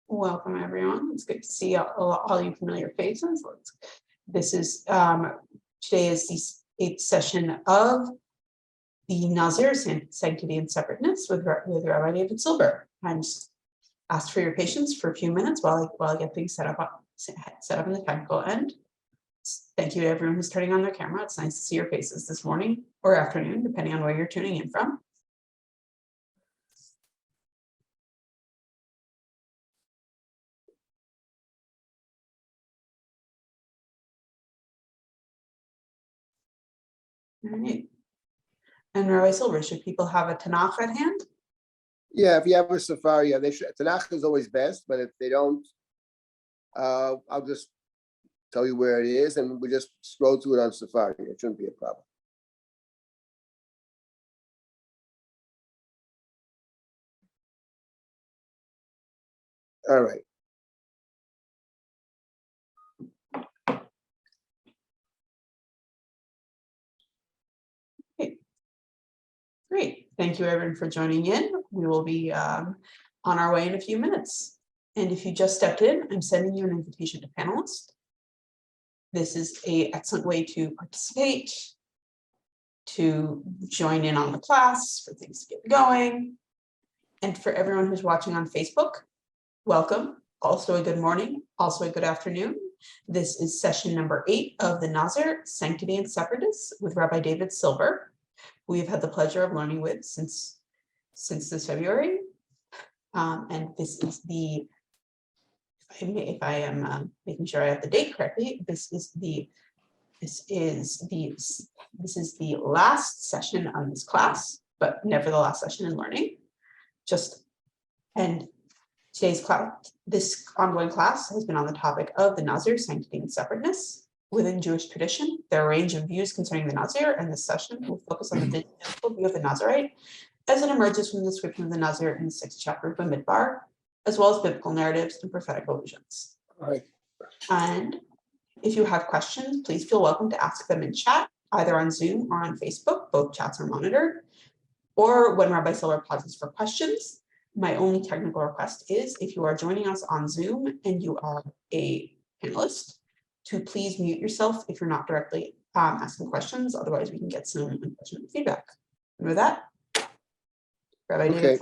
Welcome, everyone. It's good to see all you familiar faces. This is today is the 8th session of the Nazir, Sanctity and Separateness with Rabbi David Silber. I'm just asked for your patience for a few minutes while I get things set up in the technical end. Thank you to everyone who's turning on their camera. It's nice to see your faces this morning or afternoon, depending on where you're tuning in from. All right. And Rabbi Silber, should people have a Tanakh at hand? Yeah, if you have a safari, they should. Tanakh is always best, but if they don't, I'll just tell you where it is, and we just scroll through it on Safari. It shouldn't be a problem. All right. Okay. Great. Thank you, everyone, for joining in. We will be on our way in a few minutes. And if you just stepped in, I'm sending you an invitation to panelists. This is an excellent way to participate, to join in on the class, for things to get going. And for everyone who's watching on Facebook, welcome. Also a good morning, also a good afternoon. This is session number 8 of the Nazir, Sanctity and Separateness with Rabbi David Silber, who we've had the pleasure of learning with since this February. And this is the, if I am making sure I have the date correctly, this is the last session on this class, but never the last session in learning. And today's class, this ongoing class has been on the topic of the Nazir, Sanctity and Separateness. Within Jewish tradition, there are a range of views concerning the Nazir, and this session will focus on the biblical view of the Nazarite as it emerges from the description of the Nazir in the 6th chapter of Bamidbar, as well as biblical narratives and prophetic allusions. All right. And if you have questions, please feel welcome to ask them in chat, either on Zoom or on Facebook. Both chats are monitored. Or when Rabbi Silber pauses for questions. My only technical request is if you are joining us on Zoom and you are a panelist, to please mute yourself if you're not directly asking questions. Otherwise, we can get some unfortunate feedback. And with that, Rabbi David,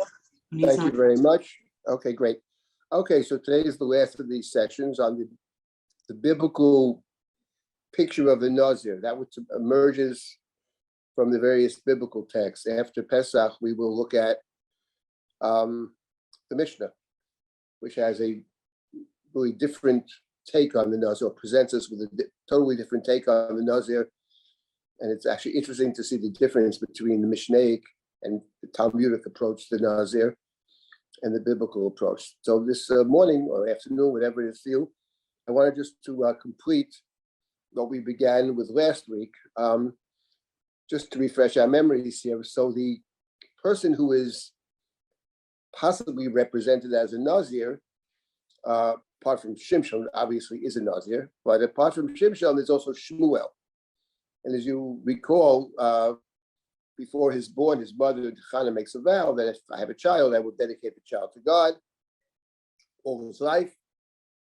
thank you very much. Okay, great. Okay, so today is the last of these sessions on the biblical picture of the Nazir, that which emerges from the various biblical texts. After Pesach, we will look at the Mishnah, which has a really different take on the Nazir, presents us with a totally different take on the Nazir. And it's actually interesting to see the difference between the Mishnaic and the Talmudic approach to the Nazir and the biblical approach. So this morning or afternoon, whatever it is for you, I wanted just to complete what we began with last week, just to refresh our memories here. So the person who is possibly represented as a Nazir, apart from Shimshon, obviously is a Nazir, but apart from Shimshon, there's also Shmuel. And as you recall, before he's born, his mother, Chana, makes a vow that if I have a child, I will dedicate the child to God all his life.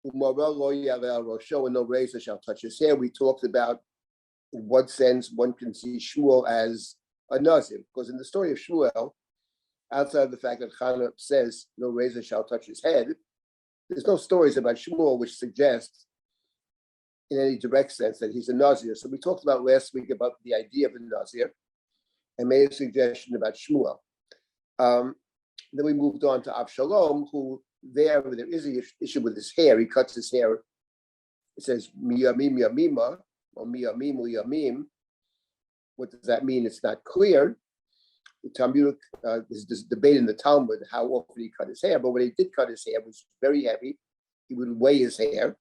And no razor shall touch his hair. We talked about in what sense one can see Shmuel as a Nazir, because in the story of Shmuel, outside of the fact that Chana says no razor shall touch his head, there's no stories about Shmuel which suggest in any direct sense that he's a Nazir. So we talked about last week about the idea of a Nazir and made a suggestion about Shmuel. Then we moved on to Avshalom, who there is an issue with his hair. He cuts his hair. It says miyamim yamima or miyamim yamim. What does that mean? It's not clear. The Talmudic, there's this debate in the Talmud how often he cut his hair, but when he did cut his hair, it was very heavy. He would weigh his hair,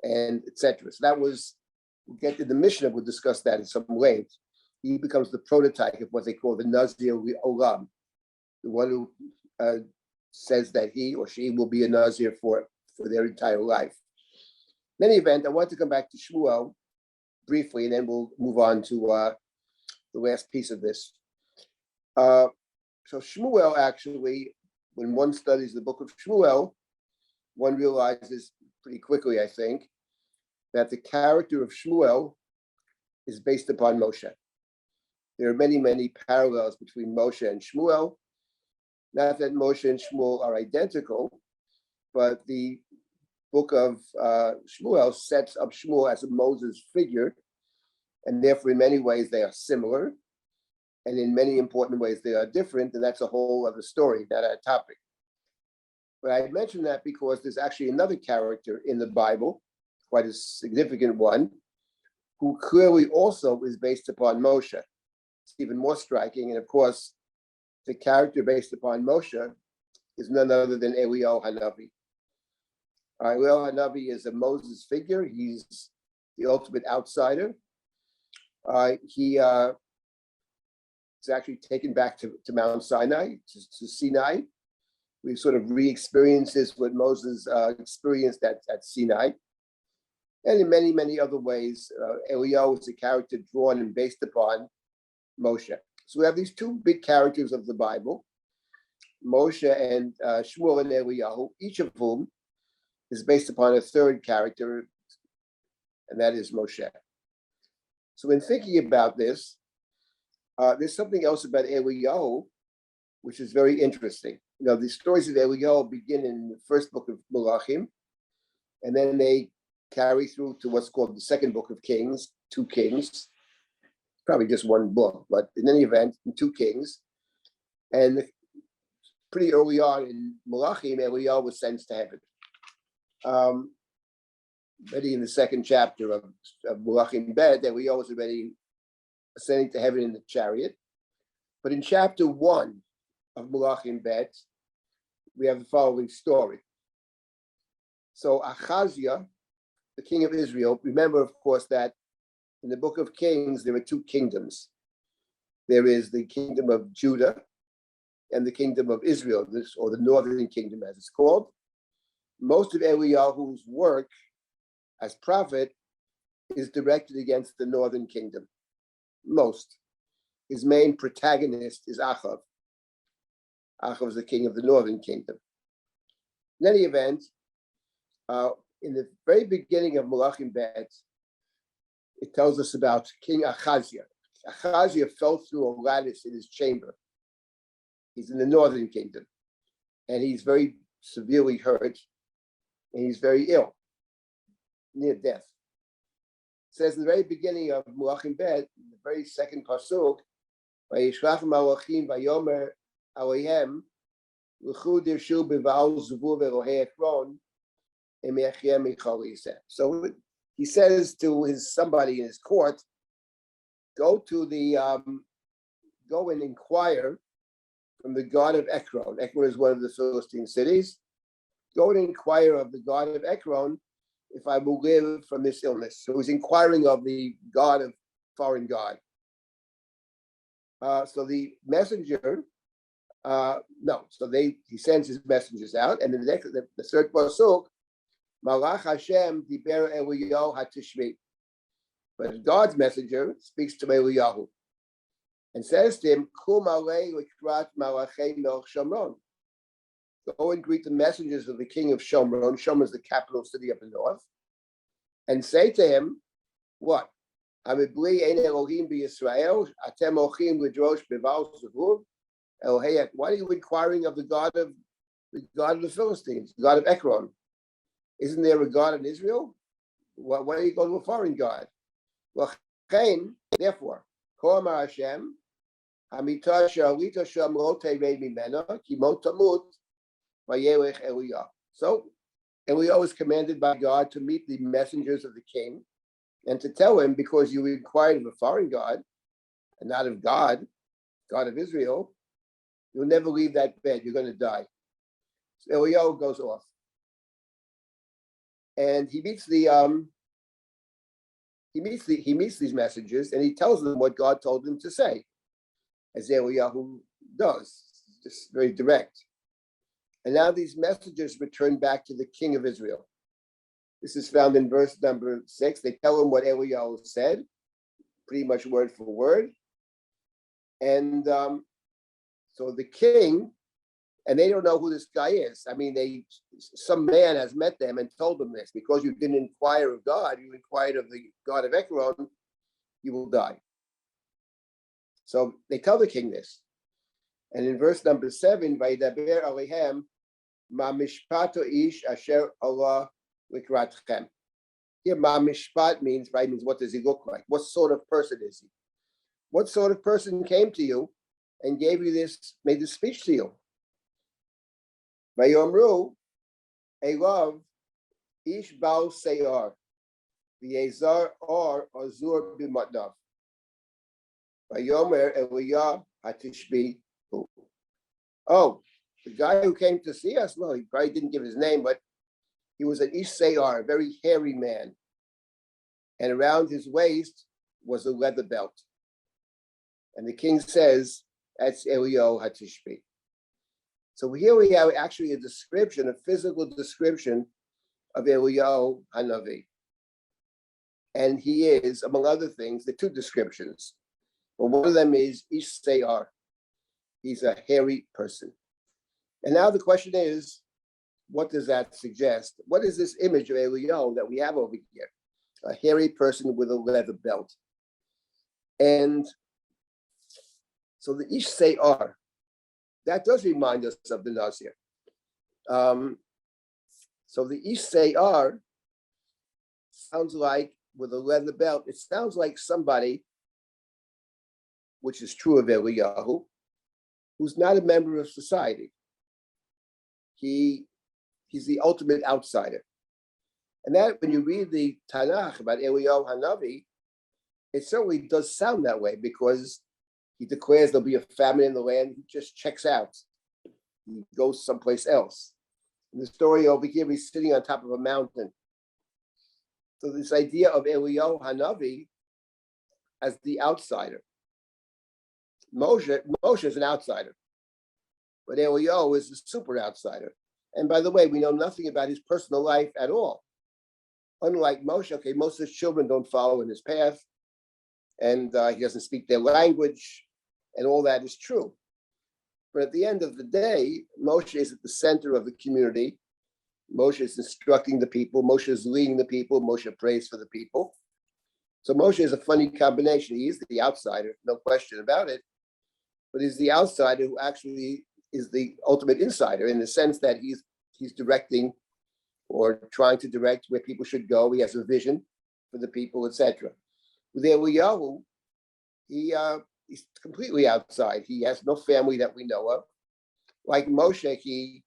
and etc. So that was, we'll get to the Mishnah, we'll discuss that in some length. He becomes the prototype of what they call the Nazir Olam, the one who says that he or she will be a Nazir for their entire life. In any event, I want to come back to Shmuel briefly, and then we'll move on to the last piece of this. So Shmuel, actually, when one studies the book of Shmuel, one realizes pretty quickly, I think, that the character of Shmuel is based upon Moshe. There are many, many parallels between Moshe and Shmuel. Not that Moshe and Shmuel are identical, but the book of Shmuel sets up Shmuel as a Moses figure, and therefore in many ways they are similar, and in many important ways they are different, and that's a whole other story, not our topic. But I mention that because there's actually another character in the Bible, quite a significant one, who clearly also is based upon Moshe. It's even more striking, and of course, the character based upon Moshe is none other than Eliyahu Hanavi. Eliyahu Hanavi is a Moses figure. He's the ultimate outsider. He is actually taken back to Mount Sinai, to Sinai. We sort of re-experiences what Moses experienced at Sinai. And in many, many other ways, Eliyahu is a character drawn and based upon Moshe. So we have these two big characters of the Bible, Moshe and Shmuel and Eliyahu, each of whom is based upon a third character, and that is Moshe. So in thinking about this, there's something else about Eliyahu, which is very interesting. You know, the stories of Eliyahu begin in the first book of Malachim, and then they carry through to what's called the second book of Kings, 2 Kings, probably just one book, but in any event, in 2 Kings. And pretty early on in Malachim, Eliyahu was sent to heaven. Already in the second chapter of Malachim Bet, Eliyahu was already ascending to heaven in the chariot. But in chapter 1 of Malachim Bet, we have the following story. So Achaziah, the king of Israel, remember, of course, that in the book of Kings, there are 2 kingdoms. There is the kingdom of Judah and the kingdom of Israel, or the northern kingdom, as it's called. Most of Eliyahu's work as prophet is directed against the northern kingdom. Most. His main protagonist is Achav. Achav is the king of the northern kingdom. In any event, in the very beginning of Malachim Bet, it tells us about King Achaziah. Achaziah fell through a lattice in his chamber. He's in the northern kingdom, and he's very severely hurt, and he's very ill, near death. It says in the very beginning of Malachim Bet, the very second pasuk, Vayishlach malachim vayomer alehem l'chu dirshu b'val zuvur ve'lohei ekron emechem michal yiseh. So he says to somebody in his court, go and inquire from the god of Ekron. Ekron is one of the Philistine cities. Go and inquire of the god of Ekron if I will live from this illness. So he's inquiring of the god of foreign god. So the messenger, he sends his messengers out, and then the third pasuk, Malach Hashem diber Eliyahu hatishmi. But God's messenger speaks to Eliyahu and says to him, Kum alei likrat malachei melech Shomron. Go and greet the messengers of the king of Shomron. Shomron is the capital city up in the north. And say to him, what? Amibli ein Elohim b'Yisrael, atem ochim lidrosh beval zevur. Elohei, why are you inquiring of the god of the Philistines, the god of Ekron? Isn't there a god in Israel? Why do you go to a foreign god? Well, therefore, Ko amar Hashem, Hamita shalita sham lo terei mimena, ki mo tamut vayelech Eliyahu. So Eliyahu was commanded by God to meet the messengers of the king and to tell him, because you inquired of a foreign god and not of God, God of Israel, you'll never leave that bed. You're going to die. So Eliyahu goes off, and he meets these messengers, and he tells them what God told him to say, as Eliyahu does, just very direct. And now these messengers return back to the king of Israel. This is found in verse number 6. They tell him what Eliyahu said, pretty much word for word. And so the king And they don't know who this guy is. I mean, some man has met them and told them this. Because you didn't inquire of God, you inquired of the God of Ekron, you will die. So they tell the king this. And in verse number 7, Vaydaber alehem ma mishpato ish asher Allah likratchem. Here, ma mishpat means, right, means what does he look like? What sort of person is he? What sort of person came to you and gave you this, made this speech to you? Vayomru, Elav, ish bal seyar, v'yezar or azur b'matnav. Vayomer Eliyah hatishbi hu. Oh, the guy who came to see us, well, he probably didn't give his name, but he was an ish seyar, a very hairy man. And around his waist was a leather belt. And the king says, that's Elio Hatishbi. So here we have actually a description, a physical description of Elio Hanavi. And he is, among other things, the two descriptions. But one of them is Ish Seyar. He's a hairy person. And now the question is, what does that suggest? What is this image of Elio that we have over here? A hairy person with a leather belt. And so the Ish Seyar, that does remind us of the Nazir. So the Ish Seyar sounds like, with a leather belt, it sounds like somebody, which is true of Eliyahu, who's not a member of society. He's the ultimate outsider. And that, when you read the Tanakh about Eliyahu Hanavi, it certainly does sound that way, because he declares there'll be a famine in the land. He just checks out. He goes someplace else. In the story over here, he's sitting on top of a mountain. So this idea of Eliyahu Hanavi as the outsider. Moshe is an outsider, but Eliyahu is a super outsider. And by the way, we know nothing about his personal life at all. Unlike Moshe, okay, most of his children don't follow in his path, and he doesn't speak their language, and all that is true. But at the end of the day, Moshe is at the center of the community. Moshe is instructing the people. Moshe is leading the people. Moshe prays for the people. So Moshe is a funny combination. He is the outsider, no question about it. But he's the outsider who actually is the ultimate insider, in the sense that he's directing or trying to direct where people should go. He has a vision for the people, etc. With Eliyahu, he's completely outside. He has no family that we know of. Like Moshe, he's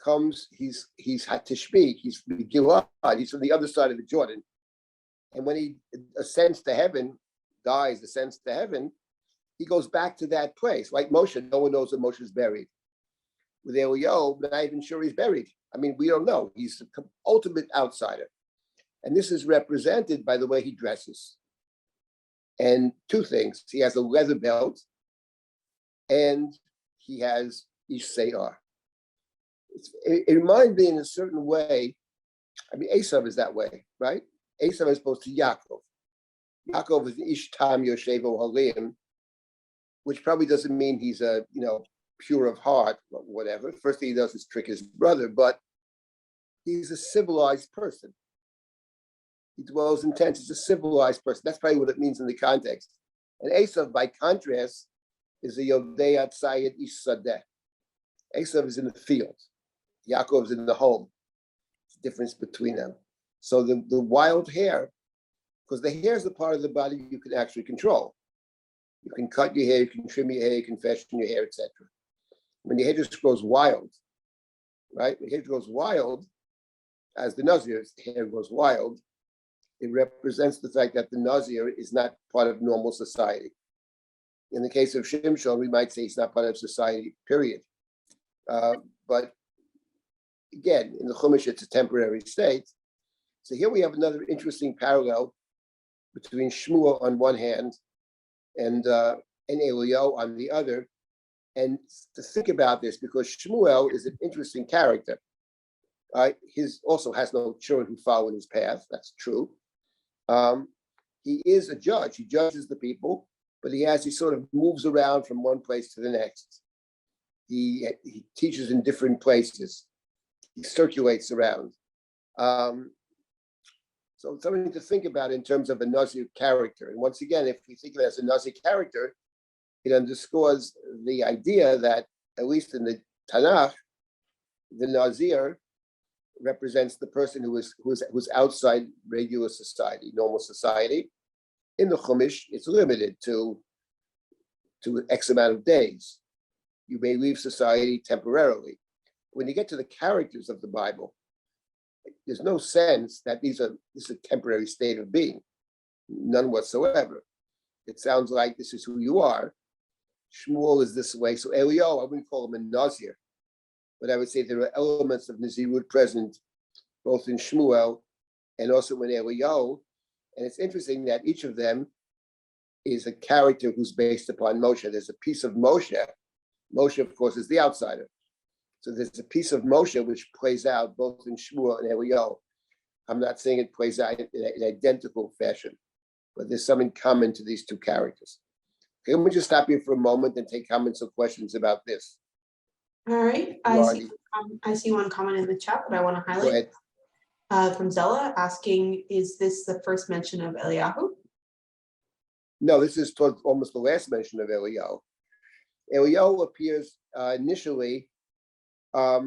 Hatishbi, he's Gilad, he's from the other side of the Jordan. And when he ascends to heaven, ascends to heaven, he goes back to that place. Like Moshe, no one knows where Moshe is buried. With Eliyahu, we're not even sure he's buried. I mean, we don't know. He's the ultimate outsider. And this is represented by the way he dresses. And two things: he has a leather belt, and he has Ish Seyar. It reminds me in a certain way. I mean, Esav is that way, right? Esav is opposed to Yaakov. Yaakov is Ish Tam Yoshevo Halim, which probably doesn't mean he's pure of heart, or whatever. First thing he does is trick his brother, but he's a civilized person. He dwells in tents. He's a civilized person. That's probably what it means in the context. And Esav, by contrast, is a Yodei Tzayid Ish Sadeh. Esav is in the field. Yaakov is in the home. It's the difference between them. So the wild hair, because the hair is the part of the body you can actually control. You can cut your hair, you can trim your hair, you can fashion your hair, etc. When your hair just grows wild, right? When your hair goes wild, as the Nazir's hair goes wild, it represents the fact that the Nazir is not part of normal society. In the case of Shimshon, we might say he's not part of society, period. But again, in the Chumash, it's a temporary state. So here we have another interesting parallel between Shmuel on one hand and Eliyahu on the other. And to think about this, because Shmuel is an interesting character. His also has no children who follow in his path. That's true. He is a judge. He judges the people, but he sort of moves around from one place to the next. he teaches in different places. He circulates around. So something to think about in terms of a Nazir character. And once again, if we think of it as a Nazir character, it underscores the idea that, at least in the Tanakh, the Nazir represents the person who's outside regular society, normal society. In the Chumash, it's limited to X amount of days. You may leave society temporarily. When you get to the characters of the Bible, there's no sense that this is a temporary state of being, none whatsoever. It sounds like this is who you are. Shmuel is this way. So Eliyahu, I wouldn't call him a Nazir, but I would say there are elements of Nazirut present both in Shmuel and also in Eliyahu. And it's interesting that each of them is a character who's based upon Moshe. There's a piece of Moshe. Moshe, of course, is the outsider. So there's a piece of Moshe which plays out both in Shmuel and Eliyahu. I'm not saying it plays out in identical fashion, but there's something common to these two characters. Okay, let me just stop here for a moment and take comments or questions about this. All right, I see one comment in the chat that I want to highlight. From Zella asking, is this the first mention of Eliyahu? No, this is towards almost the last mention of Eliyahu. Eliyahu appears initially, I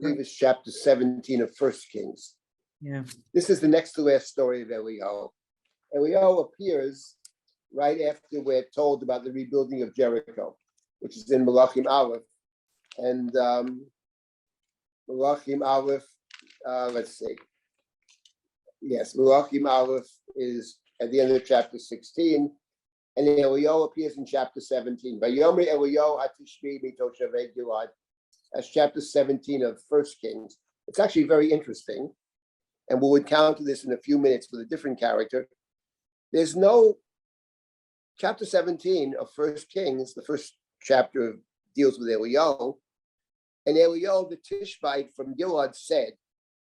believe it's chapter 17 of 1 Kings. Yeah. This is the next to last story of Eliyahu. Eliyahu appears right after we're told about the rebuilding of Jericho, which is in Malachim Aleph. And Malachim Aleph, let's see. Yes, Malachim Aleph is at the end of chapter 16, and Eliyahu appears in chapter 17. Vayomer Eliyahu hatishbi mitoshavei Gilad. That's chapter 17 of 1 Kings. It's actually very interesting, and we'll encounter this in a few minutes with a different character. There's no chapter 17 of 1 Kings, the first chapter deals with Eliyahu, and Eliyahu the Tishbite from Gilad said,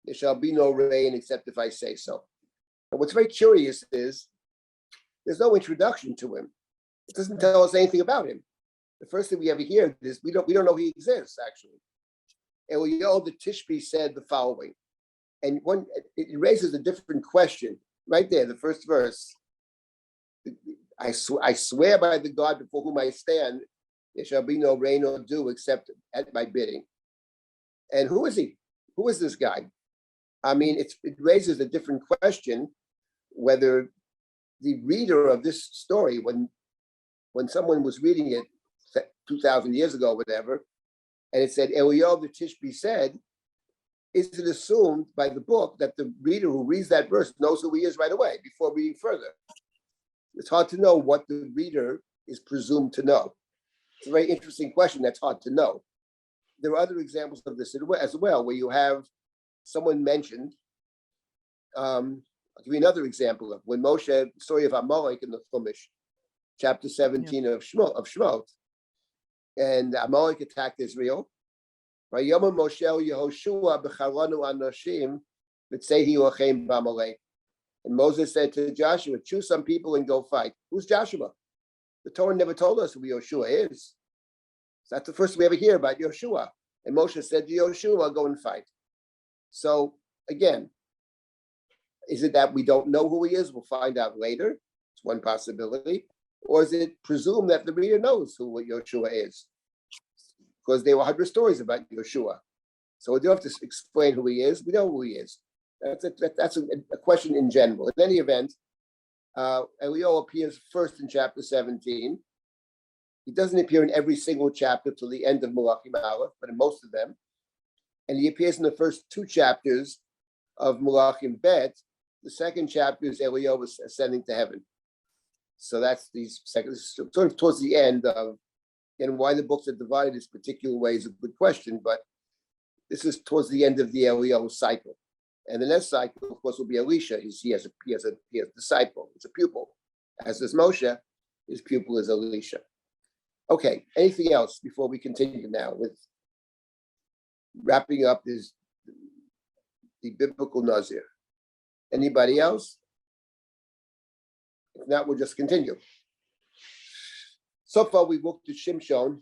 "There shall be no rain except if I say so." And what's very curious is there's no introduction to him. It doesn't tell us anything about him. The first thing we ever hear is we don't know he exists, actually. Eliyahu the Tishbi said the following, and it raises a different question right there, the first verse. I swear by the God before whom I stand, there shall be no rain or dew except at my bidding. And who is he? Who is this guy? I mean, it raises a different question whether the reader of this story, when someone was reading it 2,000 years ago, whatever, and it said, Eliyahu the Tishbi said, is it assumed by the book that the reader who reads that verse knows who he is right away before reading further? It's hard to know what the reader is presumed to know. It's a very interesting question that's hard to know. There are other examples of this as well, where you have someone mentioned. I'll give you another example of when Moshe, the story of Amalek in the Chumash, chapter 17 of Shemot, and Amalek attacked Israel. Vayomar Moshe Yehoshua b'charanu anoshim v'tzehi lachem b'Amalek. And Moses said to Joshua, choose some people and go fight. Who's Joshua? The Torah never told us who Yehoshua is. So that's the first we ever hear about Yehoshua. And Moshe said to Yehoshua, go and fight. So again, is it that we don't know who he is? We'll find out later. It's one possibility. Or is it presumed that the reader knows who Yehoshua is? Because there were 100 stories about Yehoshua. So we don't have to explain who he is. We know who he is. That's a question in general. In any event, Eliyahu appears first in chapter 17. He doesn't appear in every single chapter till the end of Malachim Aleph, but in most of them. And he appears in the first two chapters of Malachim Bet. The second chapter is Eliyahu ascending to heaven. So that's these seconds, sort of towards the end of, and why the books are divided this particular way is a good question, but this is towards the end of the Eliyahu cycle. And the next cycle, of course, will be Elisha. He has a disciple, it's a pupil. As is Moshe, his pupil is Elisha. Okay, anything else before we continue now with wrapping up the biblical Nazir? Anybody else? If not, we'll just continue. So far, we've looked at Shimshon,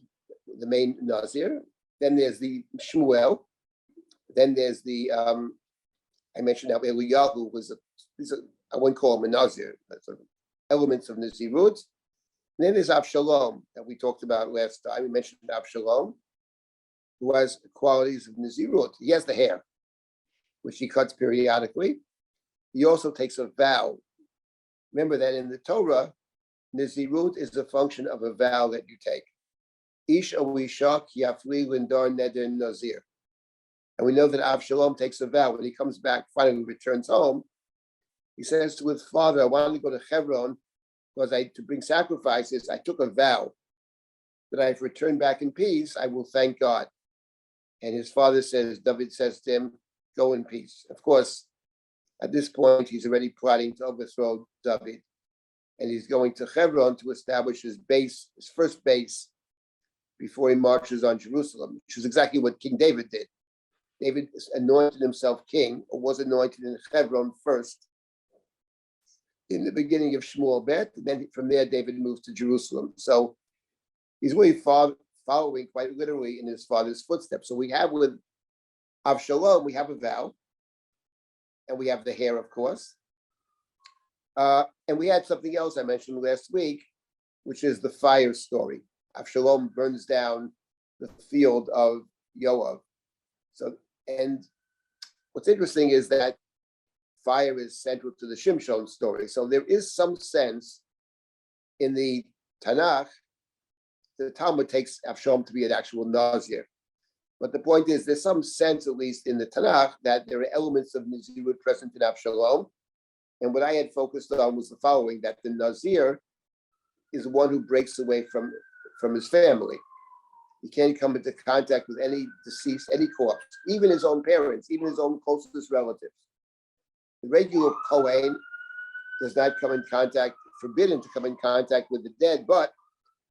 the main Nazir. Then there's the Shmuel. Then there's the I mentioned how Eliyahu was I wouldn't call him a Nazir, but sort of elements of Nazirut. And then there's Avshalom that we talked about last time. We mentioned Avshalom, who has qualities of Nazirut. He has the hair, which he cuts periodically. He also takes a vow. Remember that in the Torah, Nazirut is a function of a vow that you take. Ish Awishak Yafli Lindar Neder Nazir. And we know that Avshalom takes a vow. When he comes back, finally returns home, he says to his father, I wanted to go to Hebron because to bring sacrifices. I took a vow that I've returned back in peace. I will thank God. And his father says, David says to him, go in peace. Of course, at this point, he's already plotting to overthrow David. And he's going to Hebron to establish his first base, before he marches on Jerusalem, which is exactly what King David did. David anointed himself king, or was anointed in Hebron first, in the beginning of Shmuel Bet, and then from there, David moved to Jerusalem. So he's really following quite literally in his father's footsteps. So we have with Avshalom, we have a vow, and we have the hair, of course. And we had something else I mentioned last week, which is the fire story. Avshalom burns down the field of Yoav. So, and what's interesting is that fire is central to the Shimshon story. So there is some sense in the Tanakh, the Talmud takes Avshalom to be an actual Nazir. But the point is, there's some sense, at least in the Tanakh, that there are elements of Nazirut present in Avshalom. And what I had focused on was the following, that the Nazir is one who breaks away from his family. He can't come into contact with any deceased, any corpse, even his own parents, even his own closest relatives. The regular Kohen does not come in contact, forbidden to come in contact with the dead, but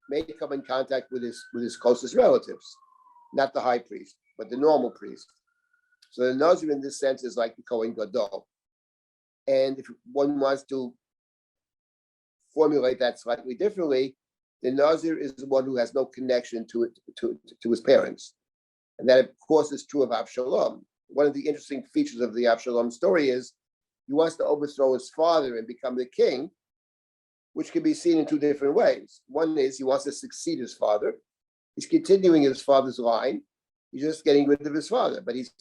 may come in contact with his closest relatives, not the high priest, but the normal priest. So the Nazir in this sense is like the Kohen Gadol. And if one wants to formulate that slightly differently, the Nazir is the one who has no connection to his parents. And that, of course, is true of Avshalom. One of the interesting features of the Avshalom story is he wants to overthrow his father and become the king, which can be seen in two different ways. One is he wants to succeed his father. He's continuing his father's line. He's just getting rid of his father, but he's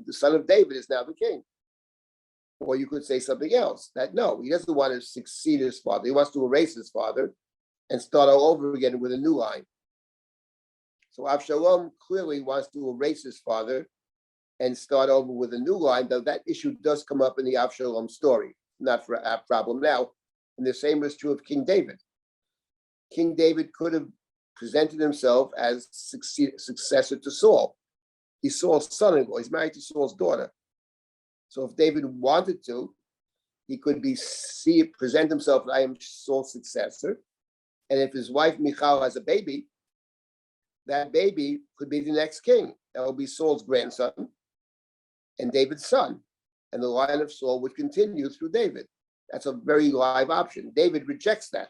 the son of David is now the king. Or you could say something else, that no, he doesn't want to succeed his father. He wants to erase his father and start all over again with a new line. So Avshalom clearly wants to erase his father and start over with a new line, though that issue does come up in the Avshalom story, not for a problem now. And the same is true of King David. King David could have presented himself as successor to Saul. He's Saul's son-in-law. He's married to Saul's daughter. So if David wanted to, he could present himself, I am Saul's successor. And if his wife Michal has a baby, that baby could be the next king. That will be Saul's grandson and David's son. And the line of Saul would continue through David. That's a very live option. David rejects that.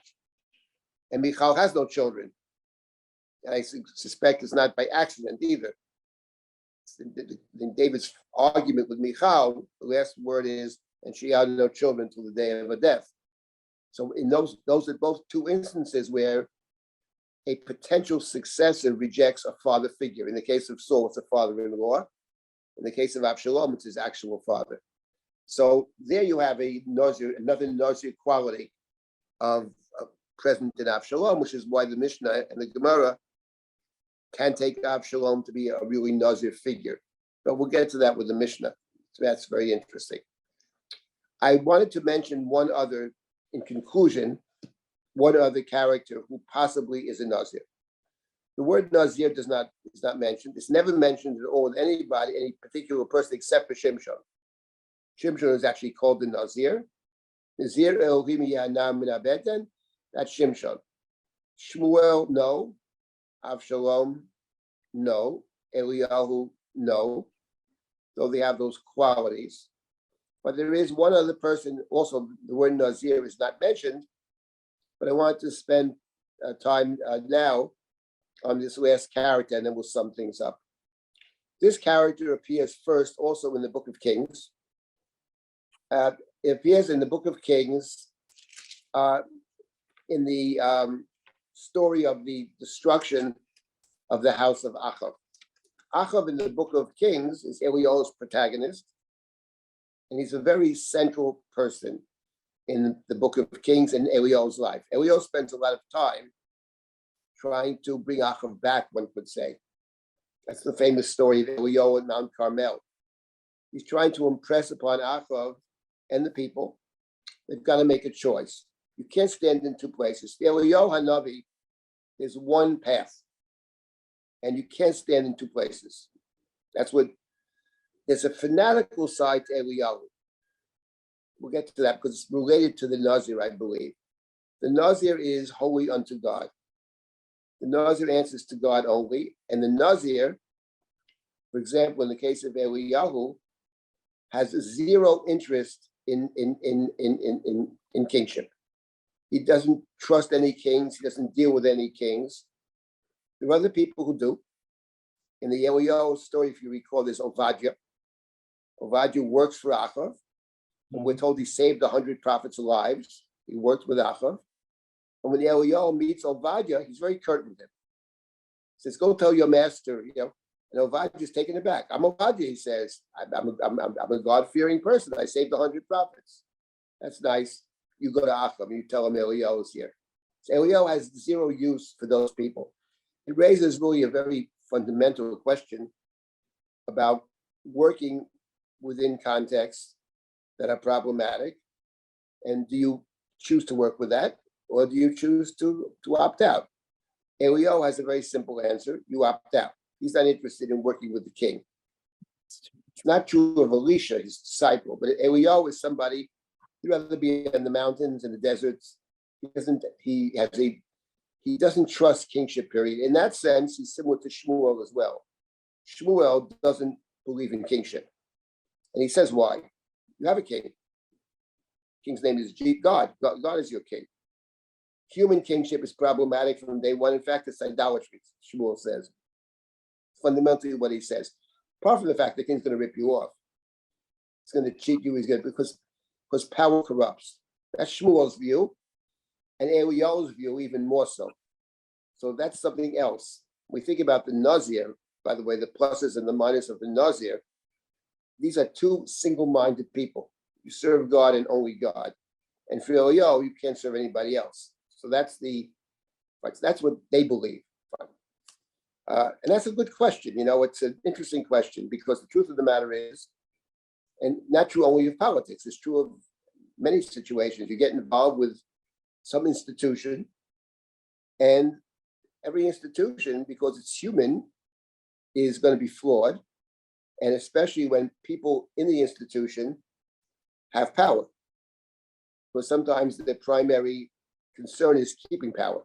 And Michal has no children. And I suspect it's not by accident either. In David's argument with Michal, the last word is, and she had no children till the day of her death. So in those are both two instances where a potential successor rejects a father figure. In the case of Saul, it's a father-in-law. In the case of Avshalom, it's his actual father. So there you have another Nazir quality of present in Avshalom, which is why the Mishnah and the Gemara can take Avshalom to be a really Nazir figure. But we'll get to that with the Mishnah. So that's very interesting. I wanted to mention in conclusion, one other character who possibly is a Nazir. The word Nazir is not mentioned. It's never mentioned at all with anybody, any particular person, except for Shimshon. Shimshon is actually called the Nazir. Nazir Elohim Yanam Min HaBeten, that's Shimshon. Shmuel, no. Avshalom, no. Eliyahu, no. Though they have those qualities. But there is one other person, also the word Nazir is not mentioned, but I want to spend time now on this last character, and then we'll sum things up. This character appears first also in the Book of Kings. It appears in the Book of Kings in the story of the destruction of the house of Achav. Achav in the Book of Kings is Eliyahu's protagonist, and he's a very central person in the Book of Kings and Eliyahu's life. Eliyahu spends a lot of time trying to bring Achav back, one could say. That's the famous story of Eliyahu at Mount Carmel. He's trying to impress upon Achav and the people, they've got to make a choice. You can't stand in two places. For Eliyahu Hanavi, there's one path, and you can't stand in two places. That's what, there's a fanatical side to Eliyahu. We'll get to that because it's related to the Nazir, I believe. The Nazir is holy unto God. The Nazir answers to God only, and the Nazir, for example, in the case of Eliyahu, has zero interest in kingship. He doesn't trust any kings. He doesn't deal with any kings. There are other people who do. In the Eliyahu story, if you recall, there's Ovadia. Ovadia works for Achav. And we're told he saved 100 prophets' lives. He worked with Achav. And when Eliyahu meets Ovadia, he's very curt with him. He says, go tell your master, and Ovadia is taken aback. I'm Ovadia, he says. I'm a God-fearing person. I saved 100 prophets. That's nice. You go to Achav and you tell him Eliyahu is here. So Eliyahu has zero use for those people. It raises really a very fundamental question about working within contexts that are problematic. And do you choose to work with that, or do you choose to opt out? Eliyahu has a very simple answer. You opt out. He's not interested in working with the king. It's not true of Elisha, his disciple, but Eliyahu is somebody, he'd rather be in the mountains and the deserts. He doesn't trust kingship, period. In that sense, he's similar to Shmuel as well. Shmuel doesn't believe in kingship. And he says why? You have a king. King's name is God. God is your king. Human kingship is problematic from day one. In fact, it's idolatry, Shmuel says. Fundamentally what he says. Apart from the fact the king's going to rip you off. He's going to cheat you. He's going to, because power corrupts. That's Shmuel's view. And Eliyahu's view even more so. So that's something else. We think about the Nazir, by the way, the pluses and the minuses of the Nazir. These are two single-minded people. You serve God and only God. And for Eliyahu, you can't serve anybody else. So that's what they believe. And that's a good question. It's an interesting question because the truth of the matter is, and not true only of politics, it's true of many situations. You get involved with some institution, and every institution, because it's human, is going to be flawed. And especially when people in the institution have power. Because sometimes their primary concern is keeping power.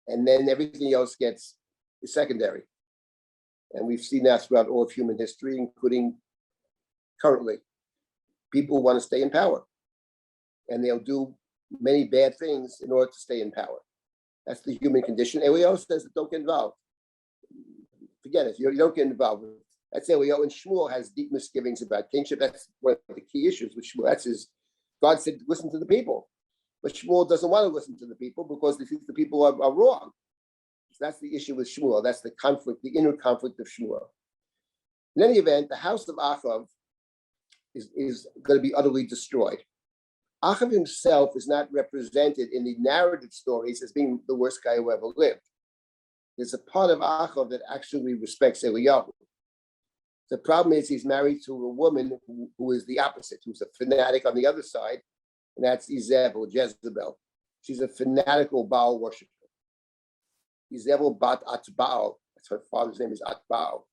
And then everything else is secondary. And we've seen that throughout all of human history, including currently. People want to stay in power. And they'll do many bad things in order to stay in power. That's the human condition. Eliyahu says that don't get involved. Forget it. You don't get involved. That's Eliyahu. And Shmuel has deep misgivings about kingship. That's one of the key issues with Shmuel. That's his. God said, listen to the people. But Shmuel doesn't want to listen to the people because he thinks the people are wrong. So that's the issue with Shmuel. That's the conflict, the inner conflict of Shmuel. In any event, the house of Achav is going to be utterly destroyed. Achav himself is not represented in the narrative stories as being the worst guy who ever lived. There's a part of Achav that actually respects Eliyahu. The problem is he's married to a woman who is the opposite, who's a fanatic on the other side, and that's Jezebel. She's a fanatical Baal worshiper. Jezebel bat Atbaal. That's her father's name is Atbaal.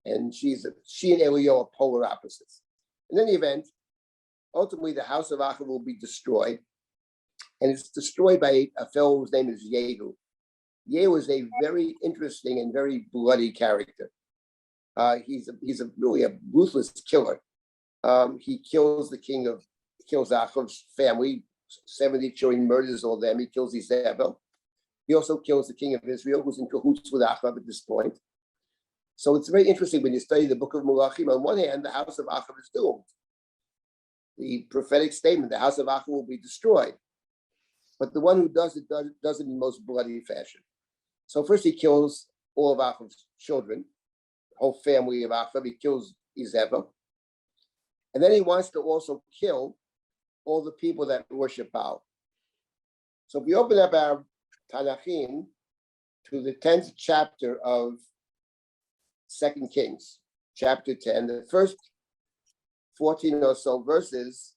And she and Eliyahu are polar opposites. In any event, ultimately the house of Achav will be destroyed. And it's destroyed by a fellow whose name is Yehu. Yehu is a very interesting and very bloody character. He's really a ruthless killer. He kills Achav's family, 70 children, murders all them. He kills Jezebel. He also kills the king of Israel, who's in cahoots with Achav at this point. So it's very interesting when you study the book of Malachim. On one hand, the house of Achav is doomed. The prophetic statement, the house of Achav will be destroyed. But the one who does it in the most bloody fashion. So first he kills all of Achav's children, the whole family of Achav. He kills Izeva. And then he wants to also kill all the people that worship Baal. So if we open up our Tanachim to the 10th chapter of 2 Kings, chapter 10, the first 14 or so verses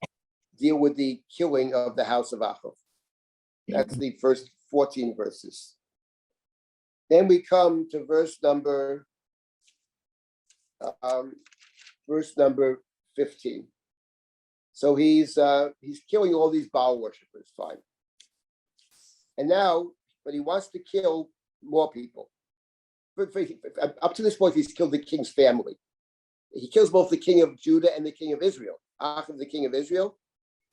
deal with the killing of the house of Achav. That's the first 14 verses. Then we come to verse number 15. So he's killing all these Baal worshippers, fine. And now, but he wants to kill more people. Up to this point, he's killed the king's family. He kills both the king of Judah and the king of Israel. Achav, the king of Israel.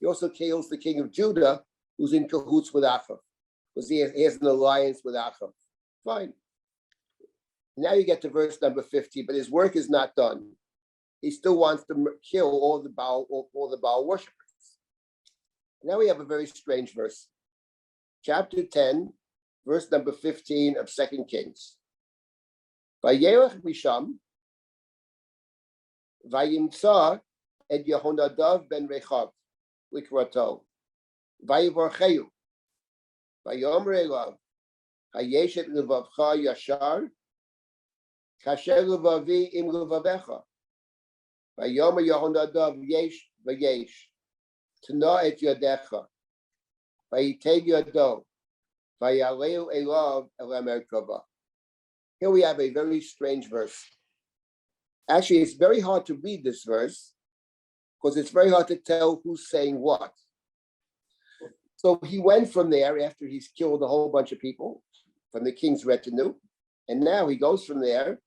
He also kills the king of Judah, who's in cahoots with Achav, because he has an alliance with Achav. Fine. Now you get to verse number 50, but his work is not done. He still wants to kill all the Baal worshippers. Now we have a very strange verse. Chapter 10, verse number 15 of 2 Kings. Vayelech Misham, Vayimtza et Yehonadav ben Rechav, Likrato, Vayivorcheu, Vayomer Elav, Hayeshet Levavcha Yashar, Kasher Levavi im Levavecha, Vayomer Yehonadav Yesh Vayesh, Tana et Yadecha, Vayiteg Yado, Vayaleu Elav Elamerkava. Here we have a very strange verse. Actually, it's very hard to read this verse because it's very hard to tell who's saying what. So he went from there after he's killed a whole bunch of people from the king's retinue. And now he goes from there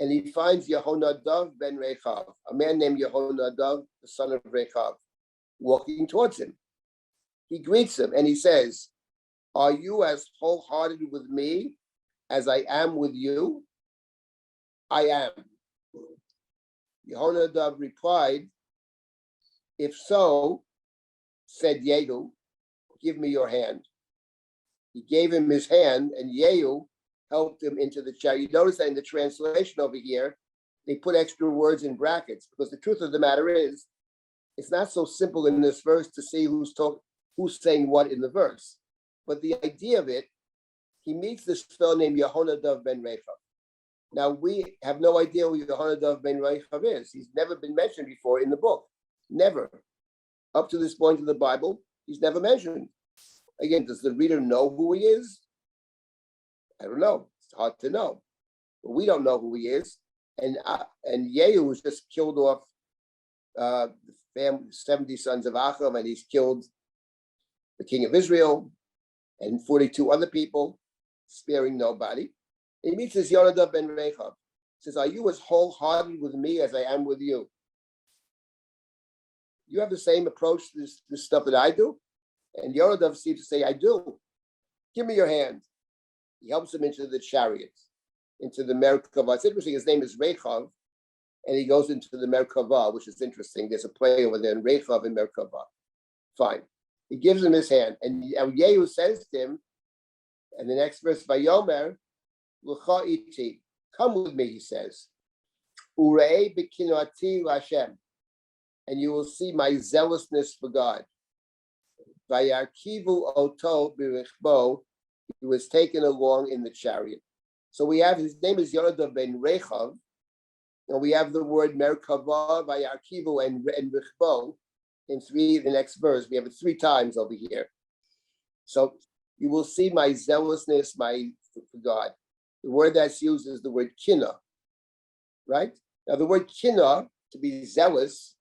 and he finds Yehonadav ben Rechav, a man named Yehonadav, the son of Rechav, walking towards him. He greets him and he says, "Are you as wholehearted with me as I am with you?" "I am." Yehonadav replied, "If so," said Yehu, "give me your hand." He gave him his hand, and Yehu helped him into the chariot. You notice that in the translation over here, they put extra words in brackets, because the truth of the matter is, it's not so simple in this verse to see who's saying what in the verse. But the idea of it, he meets this fellow named Yehonadav ben Rechav. Now, we have no idea who Yehonadav ben Rechav is. He's never been mentioned before in the book. Never. Up to this point in the Bible, he's never mentioned. Again, does the reader know who he is? I don't know. It's hard to know. But we don't know who he is. And Yehu was just killed off the family, 70 sons of Achav, and he's killed the king of Israel and 42 other people, sparing nobody. He meets this Yehonadav ben Rechav. He says, "Are you as wholehearted with me as I am with you? You have the same approach to this stuff that I do?" And Yehonadav seems to say, "I do. Give me your hand." He helps him into the chariot, into the Merkava. It's interesting, his name is Rechav, and he goes into the Merkava, which is interesting. There's a play over there in Rechav and Merkava. Fine. He gives him his hand, and Yehu says to him, and the next verse, Vayomer, L'cha iti, come with me, he says. Urei b'kinoti l'Hashem, and you will see my zealousness for God. Vayarkivu oto b'richbo, he was taken along in the chariot. So we have, his name is Yehonadav ben Rechav, and we have the word Merkava, Vayarkivu, and Richbo in the next verse. We have it 3 times over here. So you will see my zealousness, for God. The word that's used is the word kina, right? Now the word kina, to be zealous,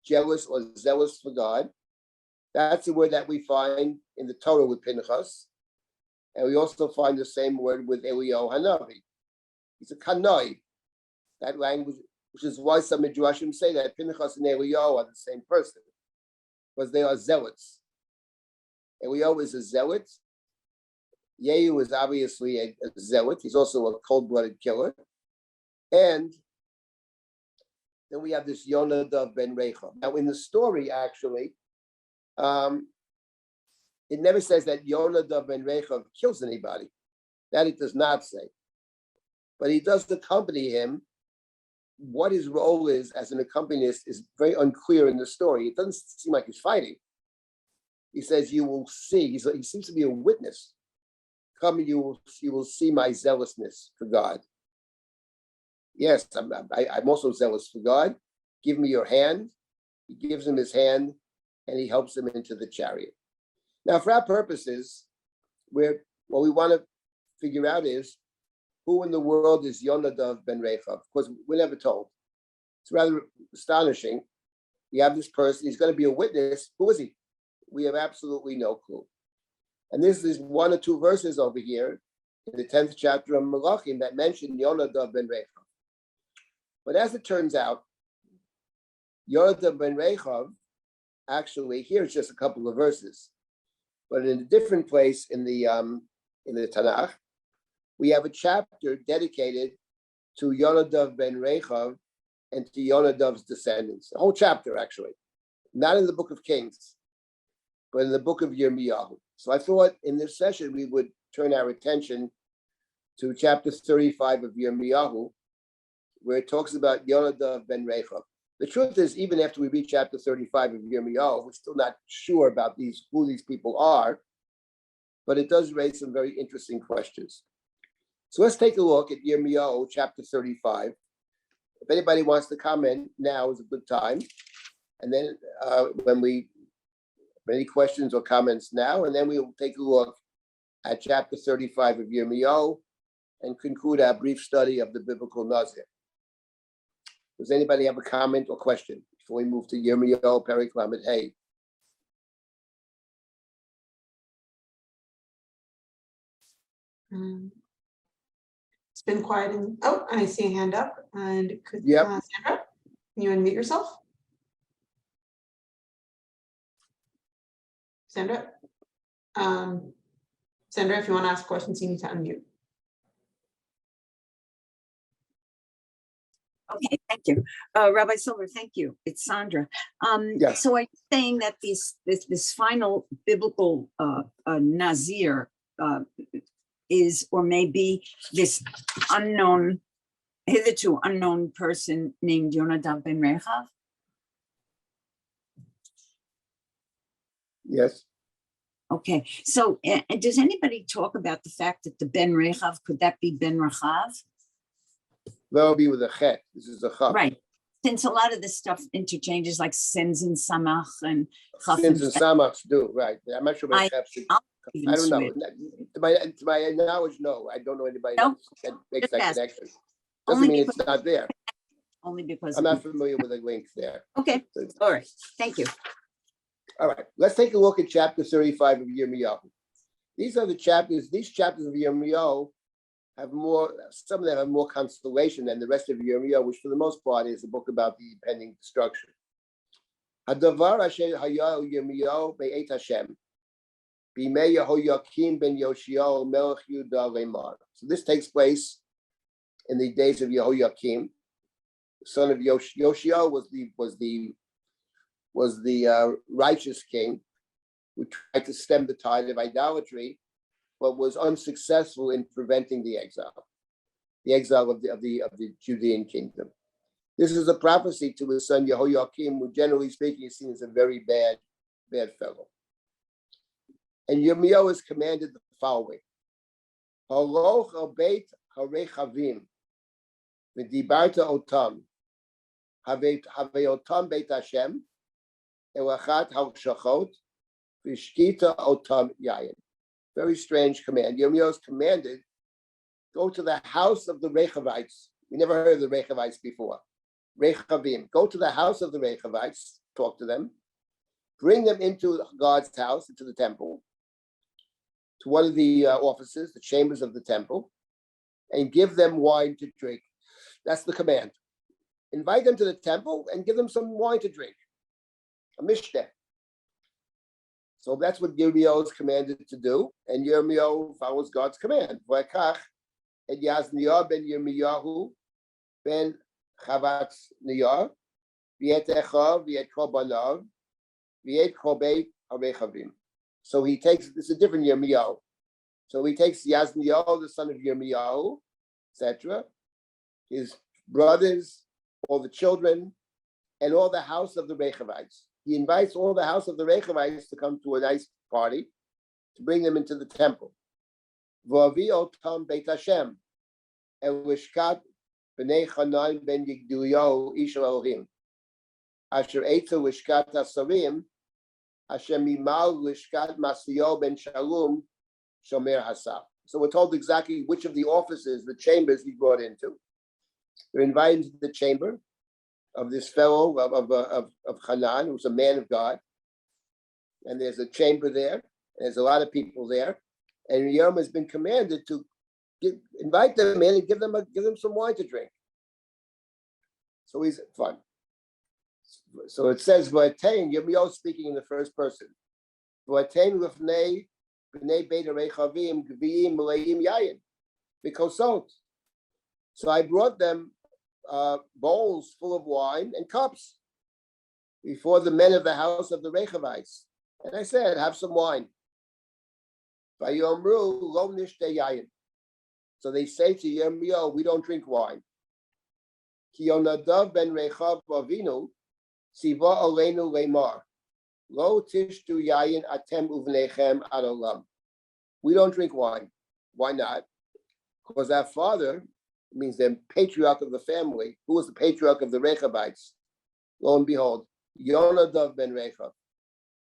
jealous or zealous for God, that's the word that we find in the Torah with Pinchas. And we also find the same word with Eliyahu Hanavi. He's a kanoi. That language, which is why some Midrashim say that Pinchas and Eliyahu are the same person, because they are zealots. Eliyahu is a zealot, Yehu is obviously a zealot. He's also a cold-blooded killer. And then we have this Yonadav ben Rechab. Now, in the story, actually, it never says that Yonadav ben Rechab kills anybody. That it does not say. But he does accompany him. What his role is as an accompanist is very unclear in the story. It doesn't seem like he's fighting. He says, you will see. He seems to be a witness. Come, you will see my zealousness for God. Yes, I'm also zealous for God. Give me your hand. He gives him his hand, and he helps him into the chariot. Now, for our purposes, what we want to figure out is, who in the world is Yonadav ben Rechab? Of course, we're never told. It's rather astonishing. We have this person, he's going to be a witness. Who is he? We have absolutely no clue. And this is one or two verses over here in the 10th chapter of Malachim that mention Yonadav ben Rechab. But as it turns out, Yonadav ben Rechab, actually, here it's just a couple of verses. But in a different place in the Tanakh, we have a chapter dedicated to Yonadav ben Rechab and to Yonadav's descendants. A whole chapter, actually. Not in the book of Kings, but in the book of Yirmiyahu. So I thought in this session we would turn our attention to chapter 35 of Yirmiyahu, where it talks about Yonadav ben Rechab. The truth is, even after we read chapter 35 of Yirmiyahu, we're still not sure about who these people are, but it does raise some very interesting questions. So let's take a look at Yirmiyahu chapter 35. If anybody wants to comment, now is a good time. And then any questions or comments now, and then we will take a look at chapter 35 of Yirmiyahu and conclude our brief study of the biblical Nazir. Does anybody have a comment or question before we move to Yirmiyahu Perek Lamed Hey? It's been quiet. I see a hand up. And could Yep. Sandra, can you unmute yourself? Sandra? Sandra, if you want to ask questions, you need to unmute. Okay, thank you. Rabbi Silber, thank you. It's Sandra. Yes. So are you saying that this final biblical Nazir is, or maybe this hitherto unknown person named Yonadav ben Rechab? Yes. Okay, so and does anybody talk about the fact that the Ben Rechab, could that be Ben Rechav? That will be with a chet. This is a chaf. Right. Since a lot of this stuff interchanges like sins and samach and chaf. Sins and samachs do, right. I'm not sure about chef. I don't know. To my knowledge, no. I don't know anybody else that makes that connection. Doesn't mean it's not there. Only because I'm not familiar with the link there. Okay, all right. Thank you. All right, let's take a look at chapter 35 of Yirmiyahu. These are the chapters, these chapters of Yirmiyahu have more, some of them have more constellation than the rest of Yirmiyahu, which for the most part is a book about the impending destruction. Hadavar asher haya Yirmiyahu be'et Hashem, b'mei Yehoyakim ben Yoshiyahu melech Yudah lemar. So this takes place in the days of Yehoyakim, son of Yoshiyahu was the righteous king who tried to stem the tide of idolatry, but was unsuccessful in preventing the exile of the Judean kingdom. This is a prophecy to his son Yehoyakim, who generally speaking is seen as a very bad fellow. And Yirmiyahu is commanded the following: Haloch al beit harechavim v'dibarta otam haveotam beit Hashem elachat hal-shachot v'shkita otam yayin. Very strange command. Yirmiyahu is commanded, go to the house of the Rechavites. We never heard of the Rechavites before. Rechavim. Go to the house of the Rechavites, talk to them, bring them into God's house, into the temple, to one of the offices, the chambers of the temple, and give them wine to drink. That's the command. Invite them to the temple and give them some wine to drink. A mishteh. So that's what Yirmiyahu is commanded to do, and Yirmiyahu follows God's command. V'akach et Yazniyah ben Yirmiyahu ben Chavatz Niyah v'et Echav v'et Kol Banav v'et Kol Beit HaRechavim. So he takes, this is a different Yirmiyahu. So he takes Yazniyah, the son of Yirmiyahu, etc., his brothers, all the children, and all the house of the Rechavites. He invites all the house of the Rechavites to come to a nice party, to bring them into the temple. V'avi otam Beit Hashem, el lishkat b'nei Chanan ben Yigduyahu ish Elohim, asher eitzu lishkat hasarim, asher mimal lishkat Masiyo ben Shalom shomer hasaf. So we're told exactly which of the offices, the chambers he brought into. They're invited to the chamber of this fellow of Hanan, who's a man of God. And there's a chamber there. And there's a lot of people there. And Yom has been commanded to invite them in and give them some wine to drink. So he's fun. So it says, V'atein, Yirmiyahu speaking in the first person. V'atein l'fnei b'nei beit harechavim gviyim meleim yayin v'kosot. So I brought them bowls full of wine and cups before the men of the house of the Rechavites. And I said, have some wine. Vayomru lo nishteh yayin. So they say to Yirmiyahu, we don't drink wine. Ki Yonadav ben Rechav Avinu siva aleinu leimar lo tishtu yayin atem uvnechem ad olam. We don't drink wine. Why not? Because our father, means the patriarch of the family, who was the patriarch of the Rechavites, lo and behold, Yonadav ben Rechav.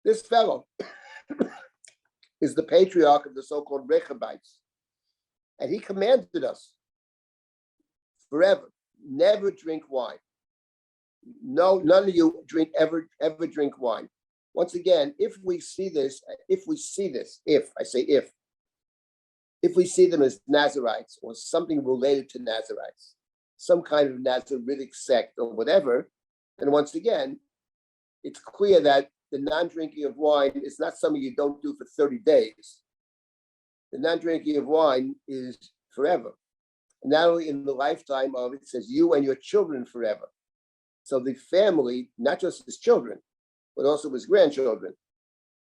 This fellow is the patriarch of the so-called Rechavites. And he commanded us forever, never drink wine. No, none of you ever drink wine. Once again, if we see this, if we see them as Nazarites or something related to Nazarites, some kind of Nazaritic sect or whatever, then once again, it's clear that the non-drinking of wine is not something you don't do for 30 days. The non-drinking of wine is forever. And not only in the lifetime of, it says you and your children forever. So the family, not just his children, but also his grandchildren,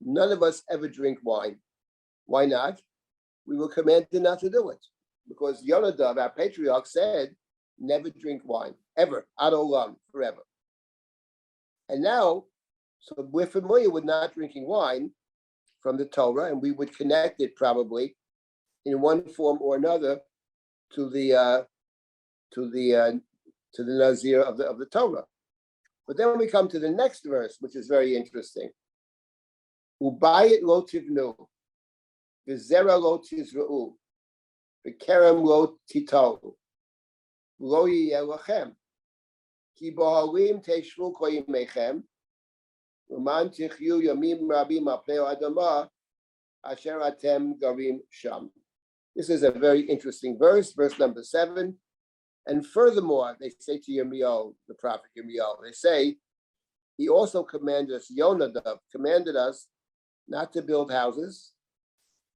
none of us ever drink wine. Why not? We were commanded not to do it. Because Yonadav, our patriarch, said, never drink wine, ever, ad olam, forever. And now, so we're familiar with not drinking wine from the Torah, and we would connect it probably in one form or another to the Nazir of the Torah. But then when we come to the next verse, which is very interesting, Ubayit lo tivnu, v'zera lo tizra'u, v'kerem lo titau, lo yiyeh lachem, ki ba'alim teishvu kol yimechem, u'man tichyu yamim rabim al pnei adamah, asher atem garim sham. This is a very interesting verse, verse number 7. And furthermore, they say to Yirmiyahu, the prophet Yirmiyahu, they say, he also commanded us, Yonadav commanded us not to build houses,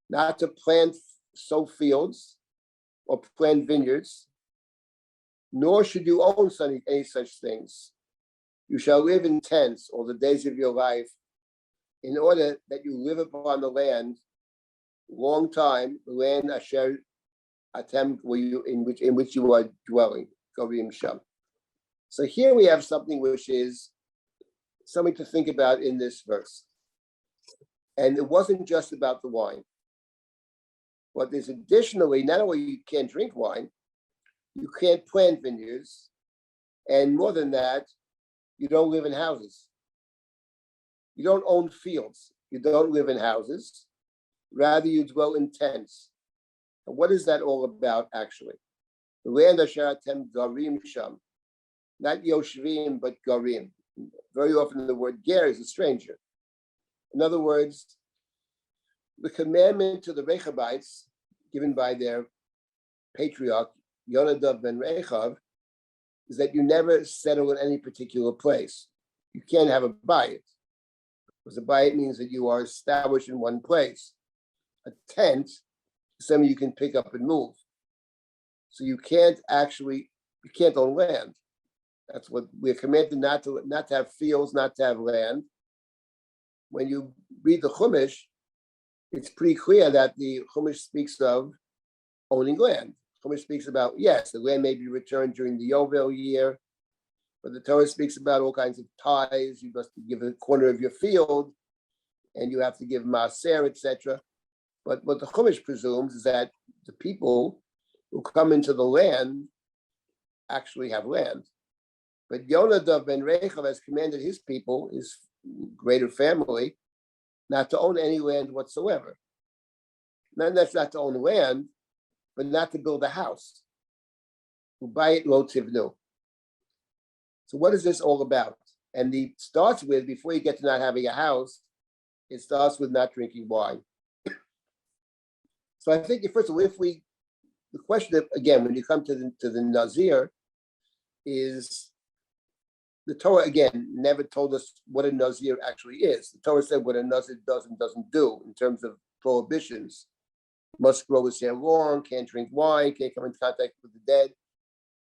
not to sow fields, or plant vineyards, nor should you own any such things. You shall live in tents all the days of your life, in order that you live upon the land long time, the land Asher Atem in which you are dwelling. So here we have something which is something to think about in this verse. And it wasn't just about the wine. But there's additionally, not only you can't drink wine, you can't plant vineyards, and more than that, you don't live in houses. You don't own fields. You don't live in houses. Rather, you dwell in tents. And what is that all about, actually? The land Asher Atem Garim Sham, not Yoshvim, but Garim. Very often the word Ger is a stranger. In other words, the commandment to the Rechavites, given by their patriarch, Yonadav ben Rechav, is that you never settle in any particular place. You can't have a bayit. Because a bayit means that you are established in one place. A tent is something you can pick up and move. So you can't own land. That's what we're commanded not to have fields, not to have land. When you read the Chumash, it's pretty clear that the Chumash speaks of owning land. Chumash speaks about, yes, the land may be returned during the Yovel year, but the Torah speaks about all kinds of tithes. You must give a corner of your field, and you have to give maaser, etc. But what the Chumash presumes is that the people who come into the land actually have land. But Yonadav ben Rechav has commanded his people, his greater family, not to own any land whatsoever. That's not to own land, but not to build a house. Ubayit lo tivnu. So what is this all about? And it starts with, before you get to not having a house, it starts with not drinking wine. So I think, first of all, the question of, again, when you come to the Nazir, is the Torah, again, never told us what a Nazir actually is. The Torah said what a Nazir does and doesn't do in terms of prohibitions. Must grow his hair long, can't drink wine, can't come into contact with the dead.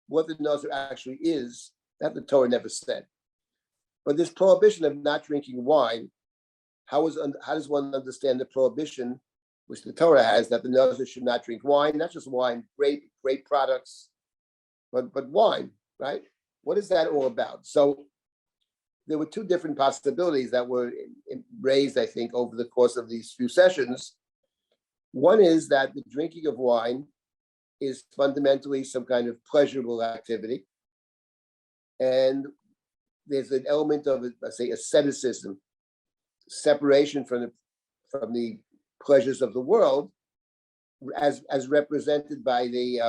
What the Nazir actually is, that the Torah never said. But this prohibition of not drinking wine, how does one understand the prohibition which the Torah has, that the Nazir should not drink wine, not just wine, grape products, but wine, right? What is that all about? So there were two different possibilities that were raised, I think, over the course of these few sessions. One is that the drinking of wine is fundamentally some kind of pleasurable activity. And there's an element of, let's say, asceticism, separation from the pleasures of the world, as represented by the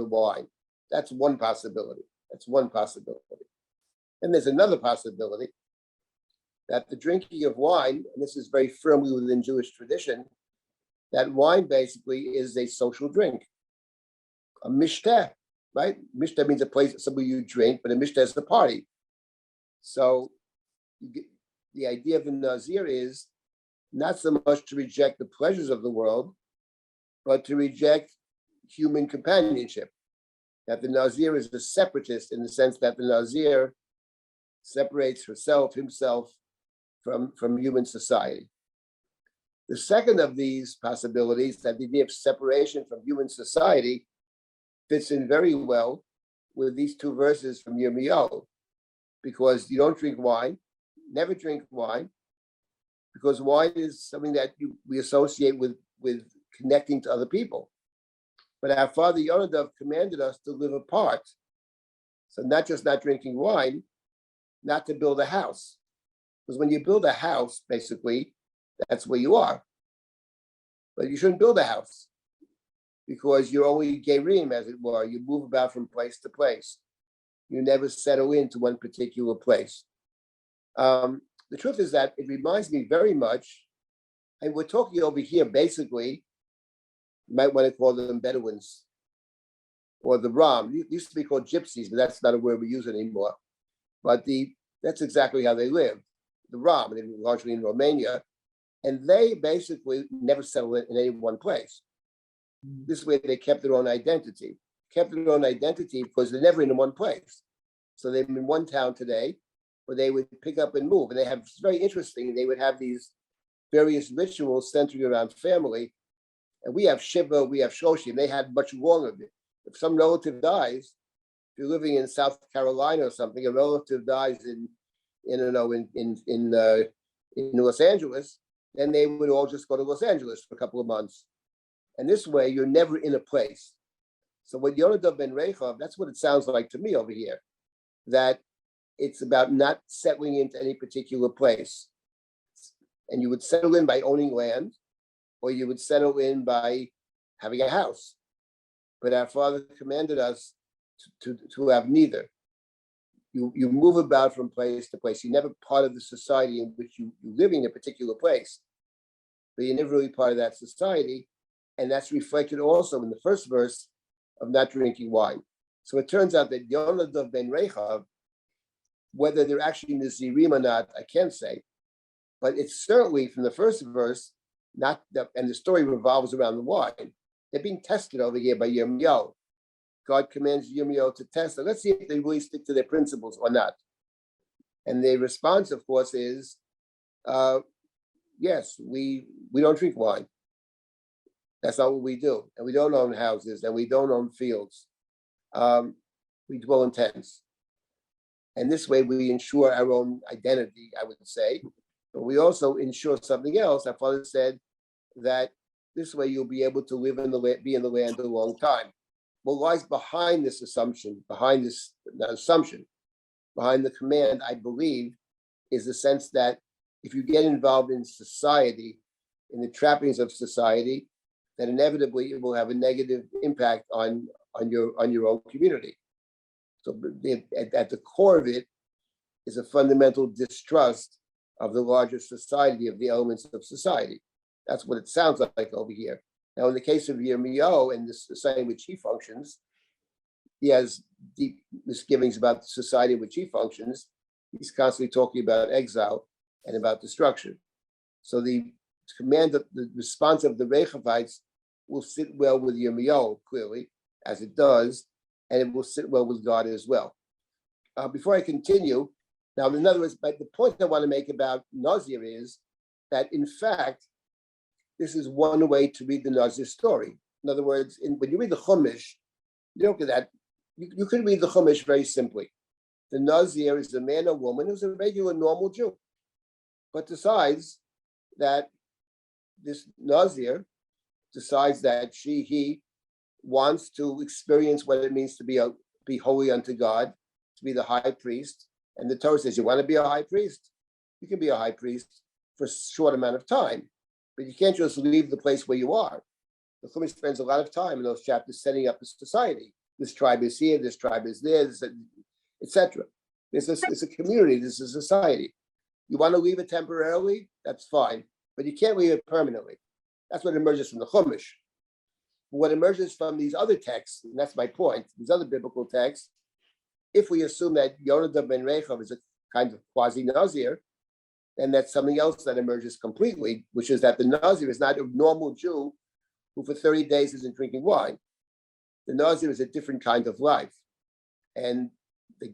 wine. That's one possibility. And there's another possibility that the drinking of wine, and this is very firmly within Jewish tradition, that wine basically is a social drink, a mishteh, right? Mishteh means a place somewhere you drink, but a mishteh is a party. So the idea of the Nazir is not so much to reject the pleasures of the world, but to reject human companionship. That the Nazir is a separatist in the sense that the Nazir separates himself from human society. The second of these possibilities, that the idea of separation from human society, fits in very well with these two verses from Yirmiyahu, because you don't drink wine, never drink wine, because wine is something that we associate with connecting to other people. But our father Yonadav commanded us to live apart. So not just not drinking wine, not to build a house. Because when you build a house, basically, that's where you are. But you shouldn't build a house, because you're only gerim, as it were. You move about from place to place. You never settle into one particular place. The truth is that it reminds me very much, and we're talking over here, basically, you might want to call them Bedouins, or the Ram. It used to be called gypsies, but that's not a word we use anymore. But that's exactly how they lived. The Ram, largely in Romania, and they basically never settled in any one place. This way they kept their own identity. Because they're never in one place. So they're in one town today, where they would pick up and move. And it's very interesting, they would have these various rituals centered around family. And we have Shiva, we have Shoshim. They had much longer. If some relative dies, if you're living in South Carolina or something, a relative dies in Los Angeles, then they would all just go to Los Angeles for a couple of months. And this way, you're never in a place. So with Yonadav ben Rechav, that's what it sounds like to me over here, that it's about not settling into any particular place. And you would settle in by owning land, or you would settle in by having a house. But our father commanded us to have neither. You move about from place to place. You're never part of the society in which you live in a particular place, but you're never really part of that society. And that's reflected also in the first verse of not drinking wine. So it turns out that Yonadav ben Rechav Whether they're actually Nazirim or not, I can't say. But it's certainly from the first verse, not the, and the story revolves around the wine. They're being tested over here by Yirmiyahu. God commands Yirmiyahu to test them. Let's see if they really stick to their principles or not. And the response, of course, is, yes, we don't drink wine. That's not what we do. And we don't own houses, and we don't own fields. We dwell in tents. And this way we ensure our own identity, I would say. But we also ensure something else. Our father said that this way you'll be able to live in the land, be in the land a long time. What lies behind this assumption, behind the command, I believe, is the sense that if you get involved in society, in the trappings of society, that inevitably it will have a negative impact on your own community. So at the core of it is a fundamental distrust of the larger society, of the elements of society. That's what it sounds like over here. Now, in the case of Yirmiyahu and the society in which he functions, he has deep misgivings about the society in which he functions. He's constantly talking about exile and about destruction. So the command of the response of the Rechavites will sit well with Yirmiyahu, clearly, as it does, and it will sit well with God as well. Before I continue, now, in other words, but the point I want to make about Nazir is that, in fact, this is one way to read the Nazir story. In other words, when you read the Chumash, you look at that, you could read the Chumash very simply. The Nazir is a man or woman who's a regular, normal Jew, but decides that this Nazir decides that he wants to experience what it means to be holy unto God, to be the high priest. And the Torah says, you want to be a high priest? You can be a high priest for a short amount of time, but you can't just leave the place where you are. The Chumash spends a lot of time in those chapters setting up a society. This tribe is here, this tribe is there, etc. It's a community, this is a society. You want to leave it temporarily? That's fine, but you can't leave it permanently. That's what emerges from the Chumash. What emerges from these other texts, and that's my point, these other biblical texts, if we assume that Yonadav ben Rechav is a kind of quasi-Nazir, then that's something else that emerges completely, which is that the Nazir is not a normal Jew who for 30 days isn't drinking wine. The Nazir is a different kind of life. And the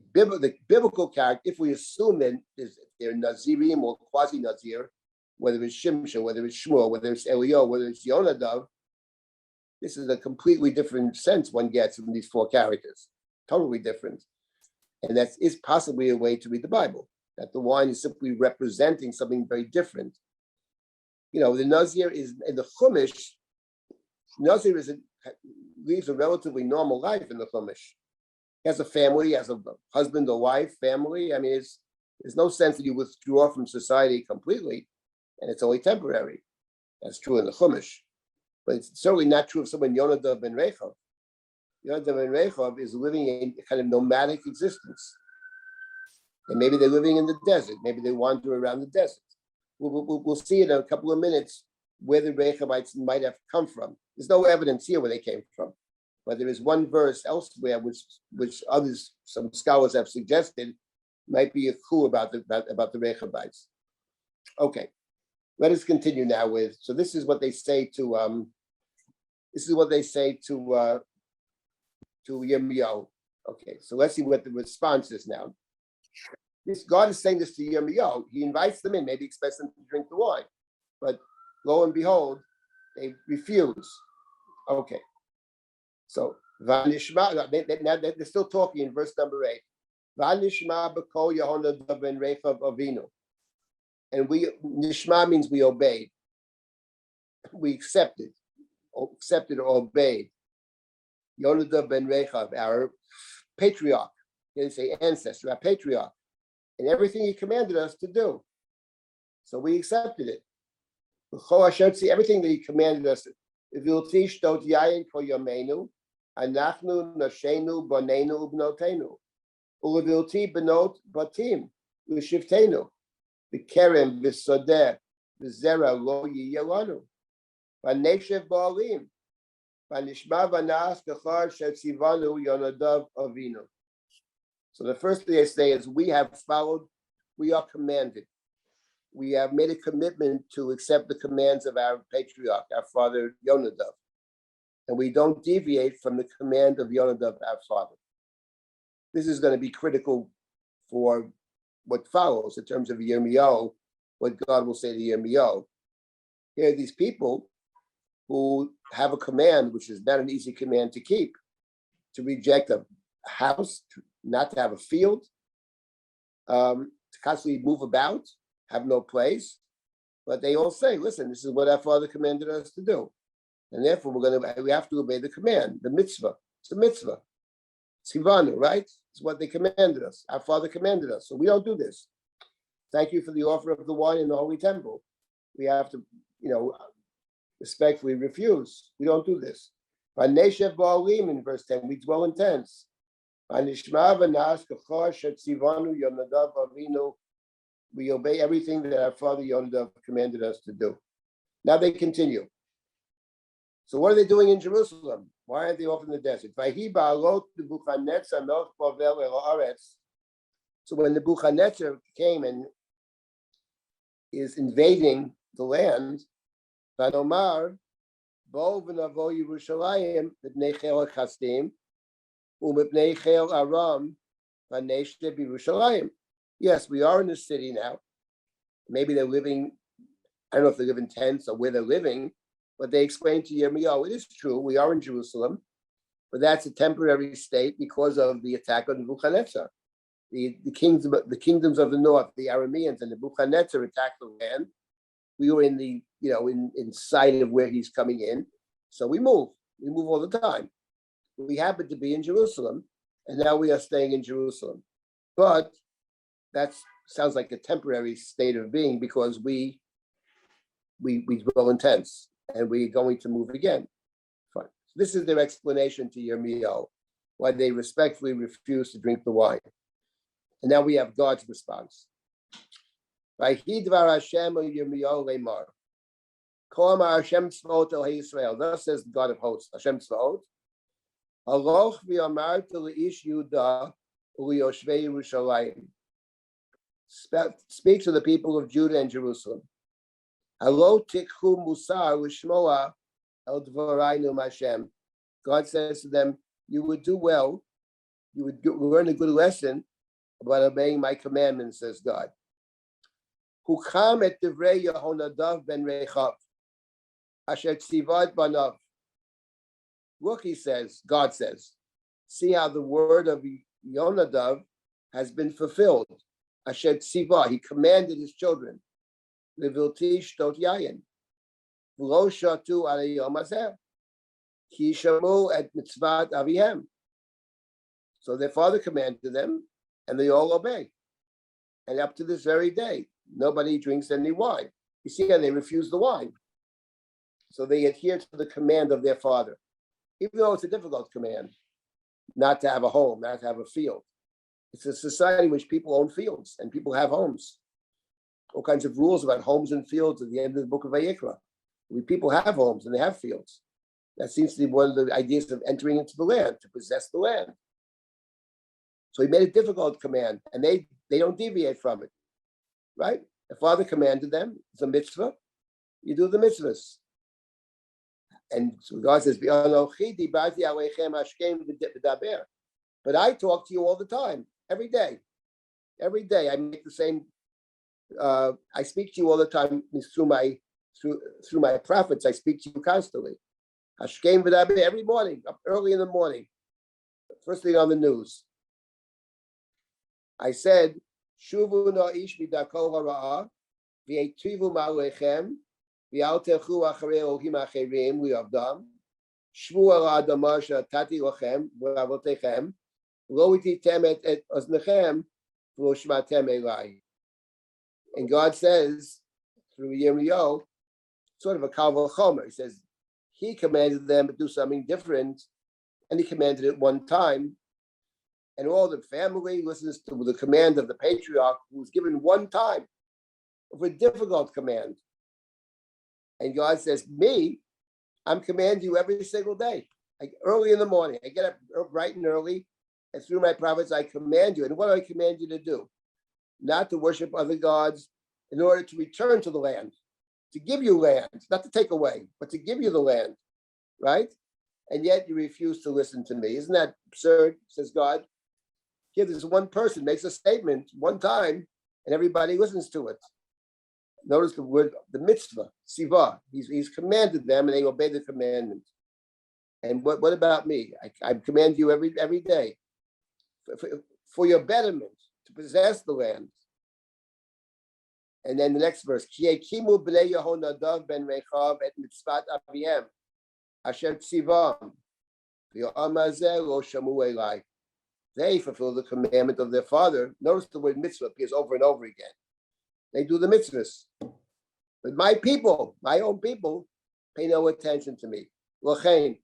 biblical character, if we assume that they're Nazirim or quasi-Nazir, whether it's Shimshon, whether it's Shmuel, whether it's Eliyahu, whether it's Yonadav, this is a completely different sense one gets from these four characters, totally different. And that is possibly a way to read the Bible, that the wine is simply representing something very different. You know, the Nazir is, in the Chumash, Nazir leads a relatively normal life in the Chumash. He has a family, he has a husband, a wife, family. I mean, there's no sense that you withdraw from society completely, and it's only temporary. That's true in the Chumash. But it's certainly not true of someone, Yonadav ben Rechav. Yonadav ben Rechav is living a kind of nomadic existence. And maybe they're living in the desert. Maybe they wander around the desert. We'll see in a couple of minutes where the Rechavites might have come from. There's no evidence here where they came from. But there is one verse elsewhere which others, some scholars have suggested, might be a clue about the Rechavites. Okay, let us continue now with. So this is what they say to Yirmiyahu. Okay, so let's see what the response is now. God is saying this to Yirmiyahu. He invites them in, maybe expects them to drink the wine, but lo and behold, they refuse. Okay. So Vanishma, they're still talking in verse number 8. Vanishma b'kol Yehonadav ben Rechav avinu. And Nishma means we obeyed. We accepted or obeyed. Yonadav ben Rechav, our patriarch, they didn't say ancestor, our patriarch, and everything he commanded us to do. So we accepted it. Everything that he commanded us. Vilti shtot yayin ko yomenu, anachnu nashenu banenu ubnotenu, ulevilti benot batim u'shivtenu, v'kerem v'sodeh v'zera lo yiyelanu, v'neshev ba'alim, v'nishma v'nas kachar shetzivanu Yonadav avinu. So the first thing I say is we have followed, we are commanded. We have made a commitment to accept the commands of our patriarch, our father Yonadav. And we don't deviate from the command of Yonadav, our father. This is going to be critical for what follows in terms of Yirmiyahu, what God will say to Yirmiyahu. Here are these people who have a command, which is not an easy command to keep, to reject a house, not to have a field, to constantly move about, have no place. But they all say, listen, this is what our father commanded us to do. And therefore, we have to obey the command, the mitzvah. It's a mitzvah. Tzivanu, right? It's what they commanded us. Our father commanded us. So we don't do this. Thank you for the offer of the wine in the Holy Temple. We have to, respectfully refuse. We don't do this. Vaneshev ba'alim in verse 10, we dwell in tents. Vanishma v'nas kachor shetzivanu Yonadav Avinu. We obey everything that our father Yonadav commanded us to do. Now they continue. So what are they doing in Jerusalem? Why aren't they off in the desert? So when Nebuchadnezzar came and is invading the land, Vanomar, Bo v'navo Yerushalayim b'nei chel chasdim u'b'nei chel aram v'neshte b'Yerushalayim. Yes, we are in the city now. Maybe they're living, I don't know if they live in tents or where they're living, but they explained to Yirmiyahu, it is true, we are in Jerusalem, but that's a temporary state because of the attack on Nebuchadnezzar. The kingdoms of the north, the Arameans and Nebuchadnezzar attacked the land. We were in the, in sight of where he's coming in. So we move all the time. We happen to be in Jerusalem, and now we are staying in Jerusalem. But that sounds like a temporary state of being because we dwell in tents and we're going to move again. Fine. So this is their explanation to Yirmiyahu, why they respectfully refuse to drink the wine. And now we have God's response. Vayhidvar Hashem Yirmiyahu lemar. Kol amar Hashem tzvaot el Yisrael. Thus says the God of hosts, Hashem tzvaot. Haloch v'amarta leish Yudah u'liyoshvei Yerushalayim. Speak to the people of Judah and Jerusalem. Halo tikhu musar l'shmoa el dvarainu Hashem. God says to them, you would do well, you would learn a good lesson about obeying my commandments, says God. Hukam et divrei Yehonadav ben Rechav, asher tzivat banav. Look, he says, God says, see how the word of Yonadav has been fulfilled. Asher tziva, he commanded his children. Levilti shtot yayin. V'lo shatu alei yom hazeh. Ki shamu et mitzvat avihem. So their father commanded them, and they all obey. And up to this very day, nobody drinks any wine. You see how they refuse the wine. So they adhere to the command of their father, even though it's a difficult command, not to have a home, not to have a field. It's a society in which people own fields and people have homes. All kinds of rules about homes and fields at the end of the book of Vayikra. People have homes and they have fields. That seems to be one of the ideas of entering into the land, to possess the land. So he made a difficult command, and they don't deviate from it, right? The father commanded them, it's a mitzvah, you do the mitzvahs. And so God says, but I talk to you all the time, every day. Every day I make the same, I speak to you all the time through my prophets, I speak to you constantly. Every morning, up early in the morning, first thing on the news. I said, Shuvu na'ish midakol hara'ah, v'yetivu ma'alechem, v'al techu acharei Elohim acherim li'avdam, shvu al adamah shenatati lachem v'avotechem, lo ititem et oznechem v'lo shmatem elai. And God says, through Yirmiyahu, sort of a kal v'chomer, he says, he commanded them to do something different, and he commanded it one time, and all the family listens to the command of the patriarch who was given one time of a difficult command. And God says, me, I'm commanding you every single day. Early in the morning, I get up bright and early, and through my prophets I command you. And what do I command you to do? Not to worship other gods in order to return to the land, to give you land, not to take away, but to give you the land, right? And yet you refuse to listen to me. Isn't that absurd, says God? Here, this one person makes a statement one time, and everybody listens to it. Notice the word, the mitzvah, siva. He's commanded them, and they obey the commandment. And what about me? I command you every day for your betterment, to possess the land. And then the next verse, Ki ekimu bnei Yehonadav ben Rechav et mitzvat avihem, asher tzivam, v'yo'am hazeh lo shamu elai. They fulfill the commandment of their father. Notice the word mitzvah appears over and over again. They do the mitzvahs. But my people, my own people, pay no attention to me. L'chein.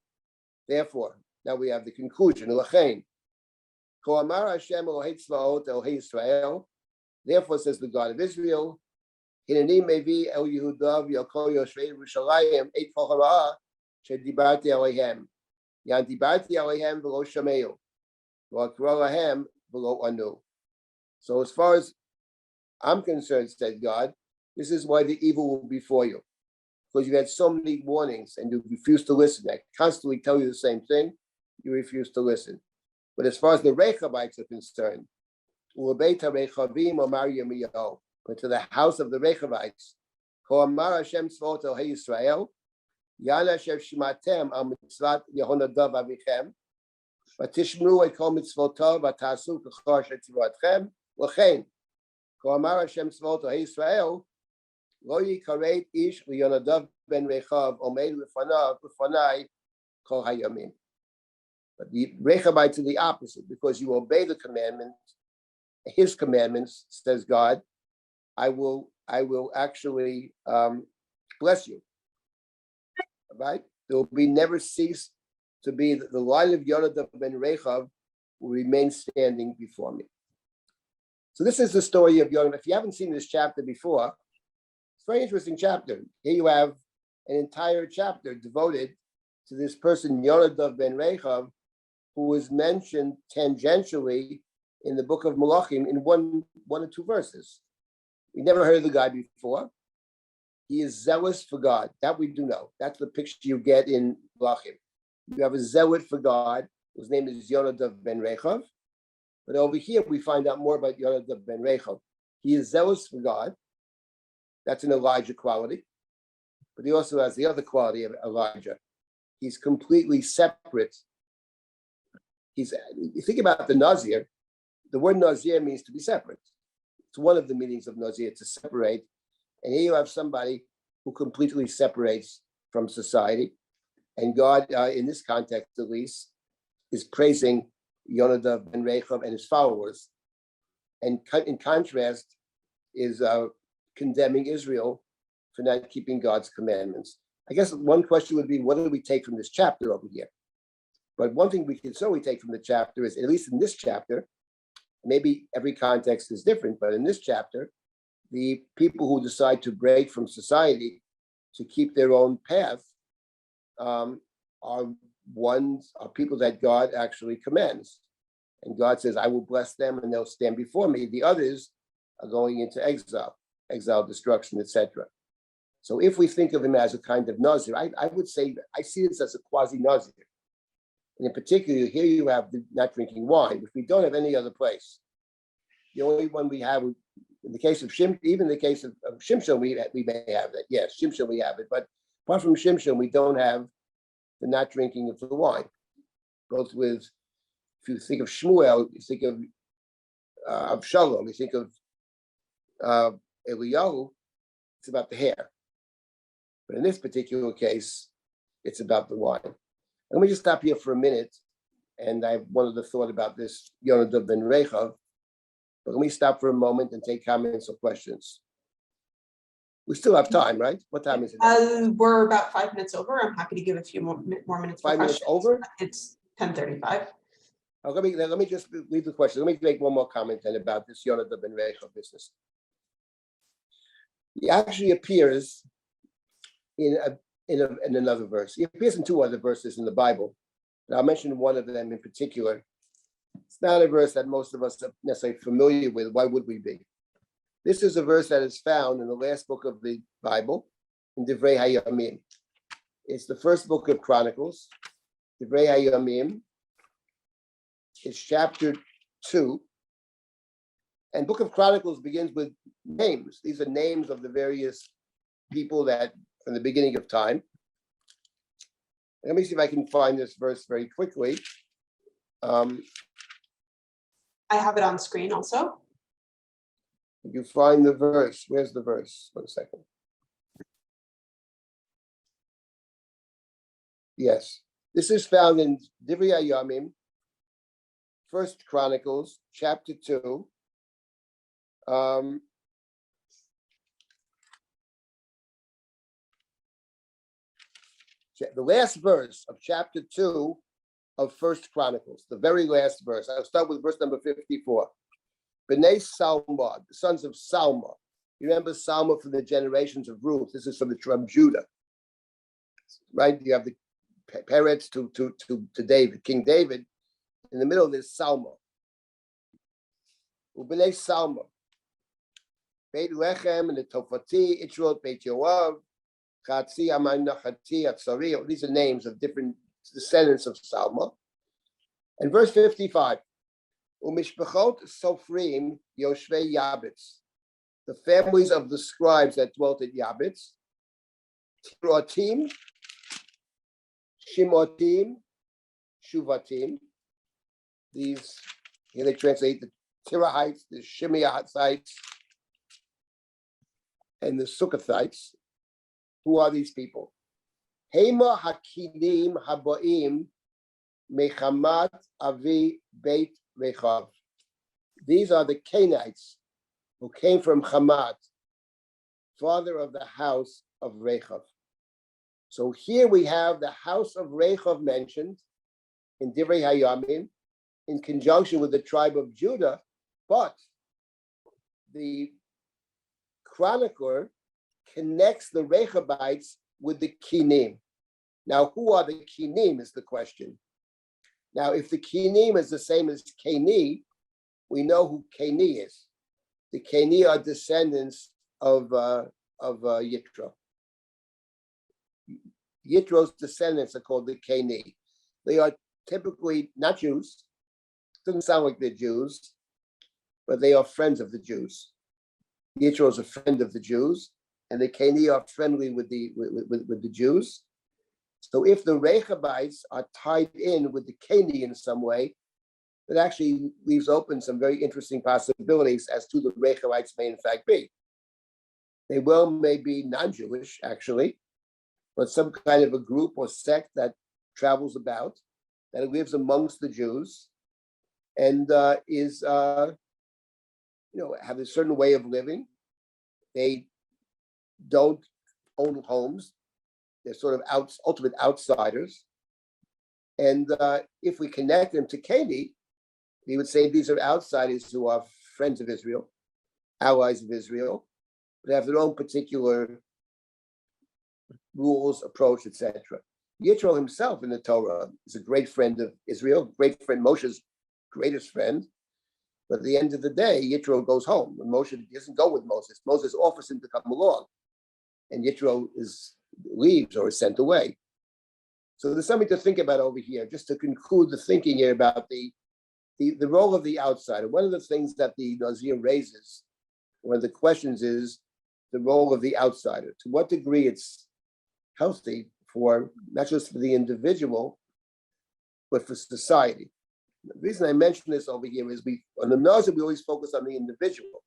Therefore, now we have the conclusion. L'chein. Ko amar Hashem Elohei tzvaot Elohei Yisrael. Therefore, says the God of Israel, Hineni mevi el Yehuda v'yakol Yoshvei Yerushalayim et kol hara'ah shedibarti alehem. Yan dibarti alehem v'lo shameu. V'akra lahem v'lo anu. So as far as I'm concerned, said God, this is why the evil will be for you. Because you had so many warnings and you refuse to listen. I constantly tell you the same thing. You refuse to listen. But as far as the Rechabites are concerned, but to the house of the Rechabites, Ko'amar Hashem tzvot Elohei Yisrael, Yan asher shimatem al mitzvat Yehonadav avichem, v'tishmru et kol mitzvotav v'tasu k'chor asher tzivotchem, l'chein, Ko'amar Hashem tzvot Elohei Yisrael, lo yikaret ish l'Yonadav ben Rechav omeid l'fanai kol hayamim. But the Rechabites are the opposite, because you obey the commandment, his commandments, says God, I will actually bless you. Right? There will be never cease to be the line of Yonadav ben Rechav will remain standing before me. So this is the story of Yonadav. If you haven't seen this chapter before, it's a very interesting chapter. Here you have an entire chapter devoted to this person, Yonadav ben Rechav, who was mentioned tangentially in the book of Malachim in one or two verses. We never heard of the guy before. He is zealous for God. That we do know. That's the picture you get in Malachim. You have a zealot for God, whose name is Yonadav ben Rechav. But over here, we find out more about Yonadav ben Rechav. He is zealous for God. That's an Elijah quality. But he also has the other quality of Elijah. He's completely separate. You think about the Nazir, the word Nazir means to be separate. It's one of the meanings of Nazir, to separate. And here you have somebody who completely separates from society. And God, in this context at least, is praising Yonadav ben Rechav and his followers. And in contrast, is condemning Israel for not keeping God's commandments. I guess one question would be, what do we take from this chapter over here? But one thing we can certainly take from the chapter is, at least in this chapter, maybe every context is different, but in this chapter, the people who decide to break from society to keep their own path are people that God actually commands. And God says, I will bless them and they'll stand before me. The others are going into exile, destruction, etc. So if we think of him as a kind of Nazir, I would say, I see this as a quasi-Nazir. And in particular, here you have the not drinking wine, which we don't have any other place. The only one we have, in the case of Shimshon, even in the case of Shimshon, we may have that. Yes, Shimshon we have it. But apart from Shimshon, we don't have the not drinking of the wine. Both with, if you think of Shmuel, you think of Avshalom, you think of Eliyahu, it's about the hair. But in this particular case, it's about the wine. Let me just stop here for a minute. And I have one other thought about this Yonadav ben Rechav. But let me stop for a moment and take comments or questions. We still have time, right? What time is it? We're about 5 minutes over. I'm happy to give a few more minutes. 5 minutes questions. over? It's 10:35. Oh, let me just leave the question. Let me make one more comment then about this Yonadav ben Rechav business. He actually appears in another verse. He appears in two other verses in the Bible. And I'll mention one of them in particular. It's not a verse that most of us are necessarily familiar with. Why would we be? This is a verse that is found in the last book of the Bible, in Divrei Hayamim. It's the first book of Chronicles, Divrei Hayamim. It's chapter 2. And Book of Chronicles begins with names. These are names of the various people that from the beginning of time. Let me see if I can find this verse very quickly. I have it on screen also. You find the verse. Where's the verse? 1 second. Yes, this is found in Divrei Hayamim, First Chronicles, chapter 2. The last verse of chapter 2 of First Chronicles, the very last verse. I'll start with verse number 54. B'nai Salma, the sons of Salma. You remember Salma from the generations of Ruth. This is from the tribe of Judah, right? You have the Peretz to David, King David. In the middle there's Salma. B'nai Salma. Beit Lechem and the Tofati, Itrot, Beit Yoav, Chatzi, Aman Nachati, Atzari. These are names of different descendants of Salma. And verse 55. Umishpachot Sofrim Yoshvei Yabitz. The families of the scribes that dwelt at Yabitz. Tirotim, Shimotim, Shuvatim. These, here they translate the Tirahites, the Shimeahites, and the Sukkothites. Who are these people? Hema Hakinim Haboim Mechamat Avi Beit Rechav. These are the Canaanites who came from Hamat, father of the house of Rechav. So here we have the house of Rechav mentioned in Divrei Hayamim in conjunction with the tribe of Judah, but the chronicler connects the Rechabites with the Kinim. Now, who are the Kinim is the question. Now, if the Kinim is the same as Keni, we know who Keni is. The Keni are descendants of Yitro. Yitro's descendants are called the Keni. They are typically not Jews. Doesn't sound like they're Jews, but they are friends of the Jews. Yitro is a friend of the Jews, and the Keni are friendly with the Jews. So if the Rechabites are tied in with the Keni in some way, that actually leaves open some very interesting possibilities as to the Rechabites may in fact be. They well may be non-Jewish, actually, but some kind of a group or sect that travels about, that lives amongst the Jews, and is, have a certain way of living. They don't own homes. They're sort of ultimate outsiders. And if we connect them to Keni, we would say these are outsiders who are friends of Israel, allies of Israel, but have their own particular rules, approach, etc. Yitro himself in the Torah is a great friend of Israel, great friend, Moshe's greatest friend. But at the end of the day, Yitro goes home. And Moshe doesn't go with Moses. Moses offers him to come along, and Yitro leaves or is sent away. So there's something to think about over here, just to conclude the thinking here about the role of the outsider. One of the things that the Nazir raises, one of the questions is the role of the outsider. To what degree it's healthy for, not just for the individual, but for society. The reason I mention this over here is on the Nazir, we always focus on the individual,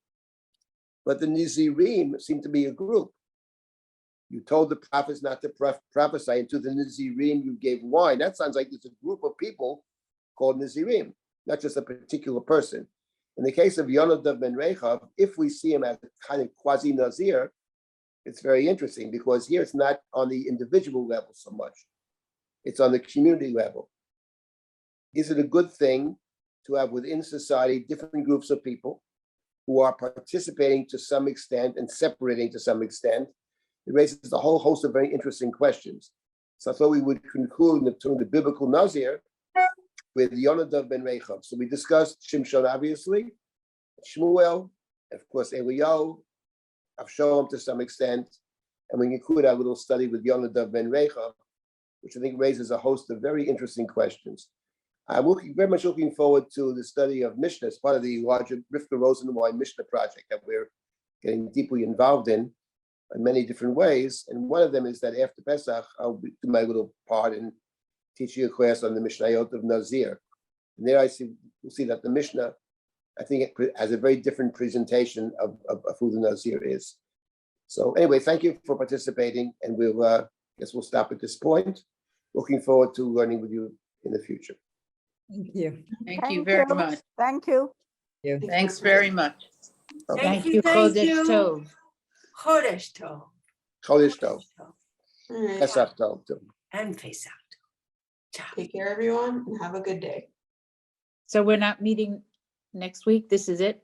but the Nazirim seem to be a group. You told the prophets not to prophesy, and to the Nazirim you gave wine. That sounds like there's a group of people called Nazirim, not just a particular person. In the case of Yonadav ben Rechav, if we see him as a kind of quasi-Nazir, it's very interesting because here it's not on the individual level so much. It's on the community level. Is it a good thing to have within society different groups of people who are participating to some extent and separating to some extent? It raises a whole host of very interesting questions. So I thought we would conclude in the biblical Nazir with Yonadav ben Rechab. So we discussed Shimshon, obviously, Shmuel, and of course, Eliyahu, Avshalom to some extent, and we include our little study with Yonadav ben Rechab, which I think raises a host of very interesting questions. I'm very much looking forward to the study of Mishnah as part of the larger Rivka Rosenwein Mishnah project that we're getting deeply involved in many different ways. And one of them is that after Pesach, I'll do my little part in teaching a class on the Mishnayot of Nazir. And there we'll see that the Mishnah, I think it has a very different presentation of who the Nazir is. So anyway, thank you for participating, and we'll stop at this point. Looking forward to learning with you in the future. Thank you. Thank you very much. Thank you. Thanks very much. Okay. Thank you. Chodesh Tov. Chodesh Tov. Chodesh Tov. All right. Pesach Tov too. And Pesach. Ciao. Take care, everyone, and have a good day. So we're not meeting next week? This is it?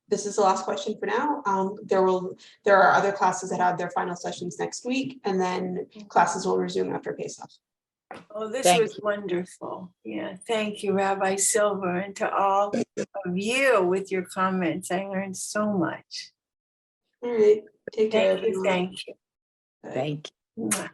This is the last question for now. There are other classes that have their final sessions next week, and then classes will resume after Pesach. Oh, this Thank was wonderful. Yeah, thank you, Rabbi Silber, and to all of you with your comments. I learned so much. All right, take care, Thank you, everyone. thank you. Bye. Thank you. Mwah.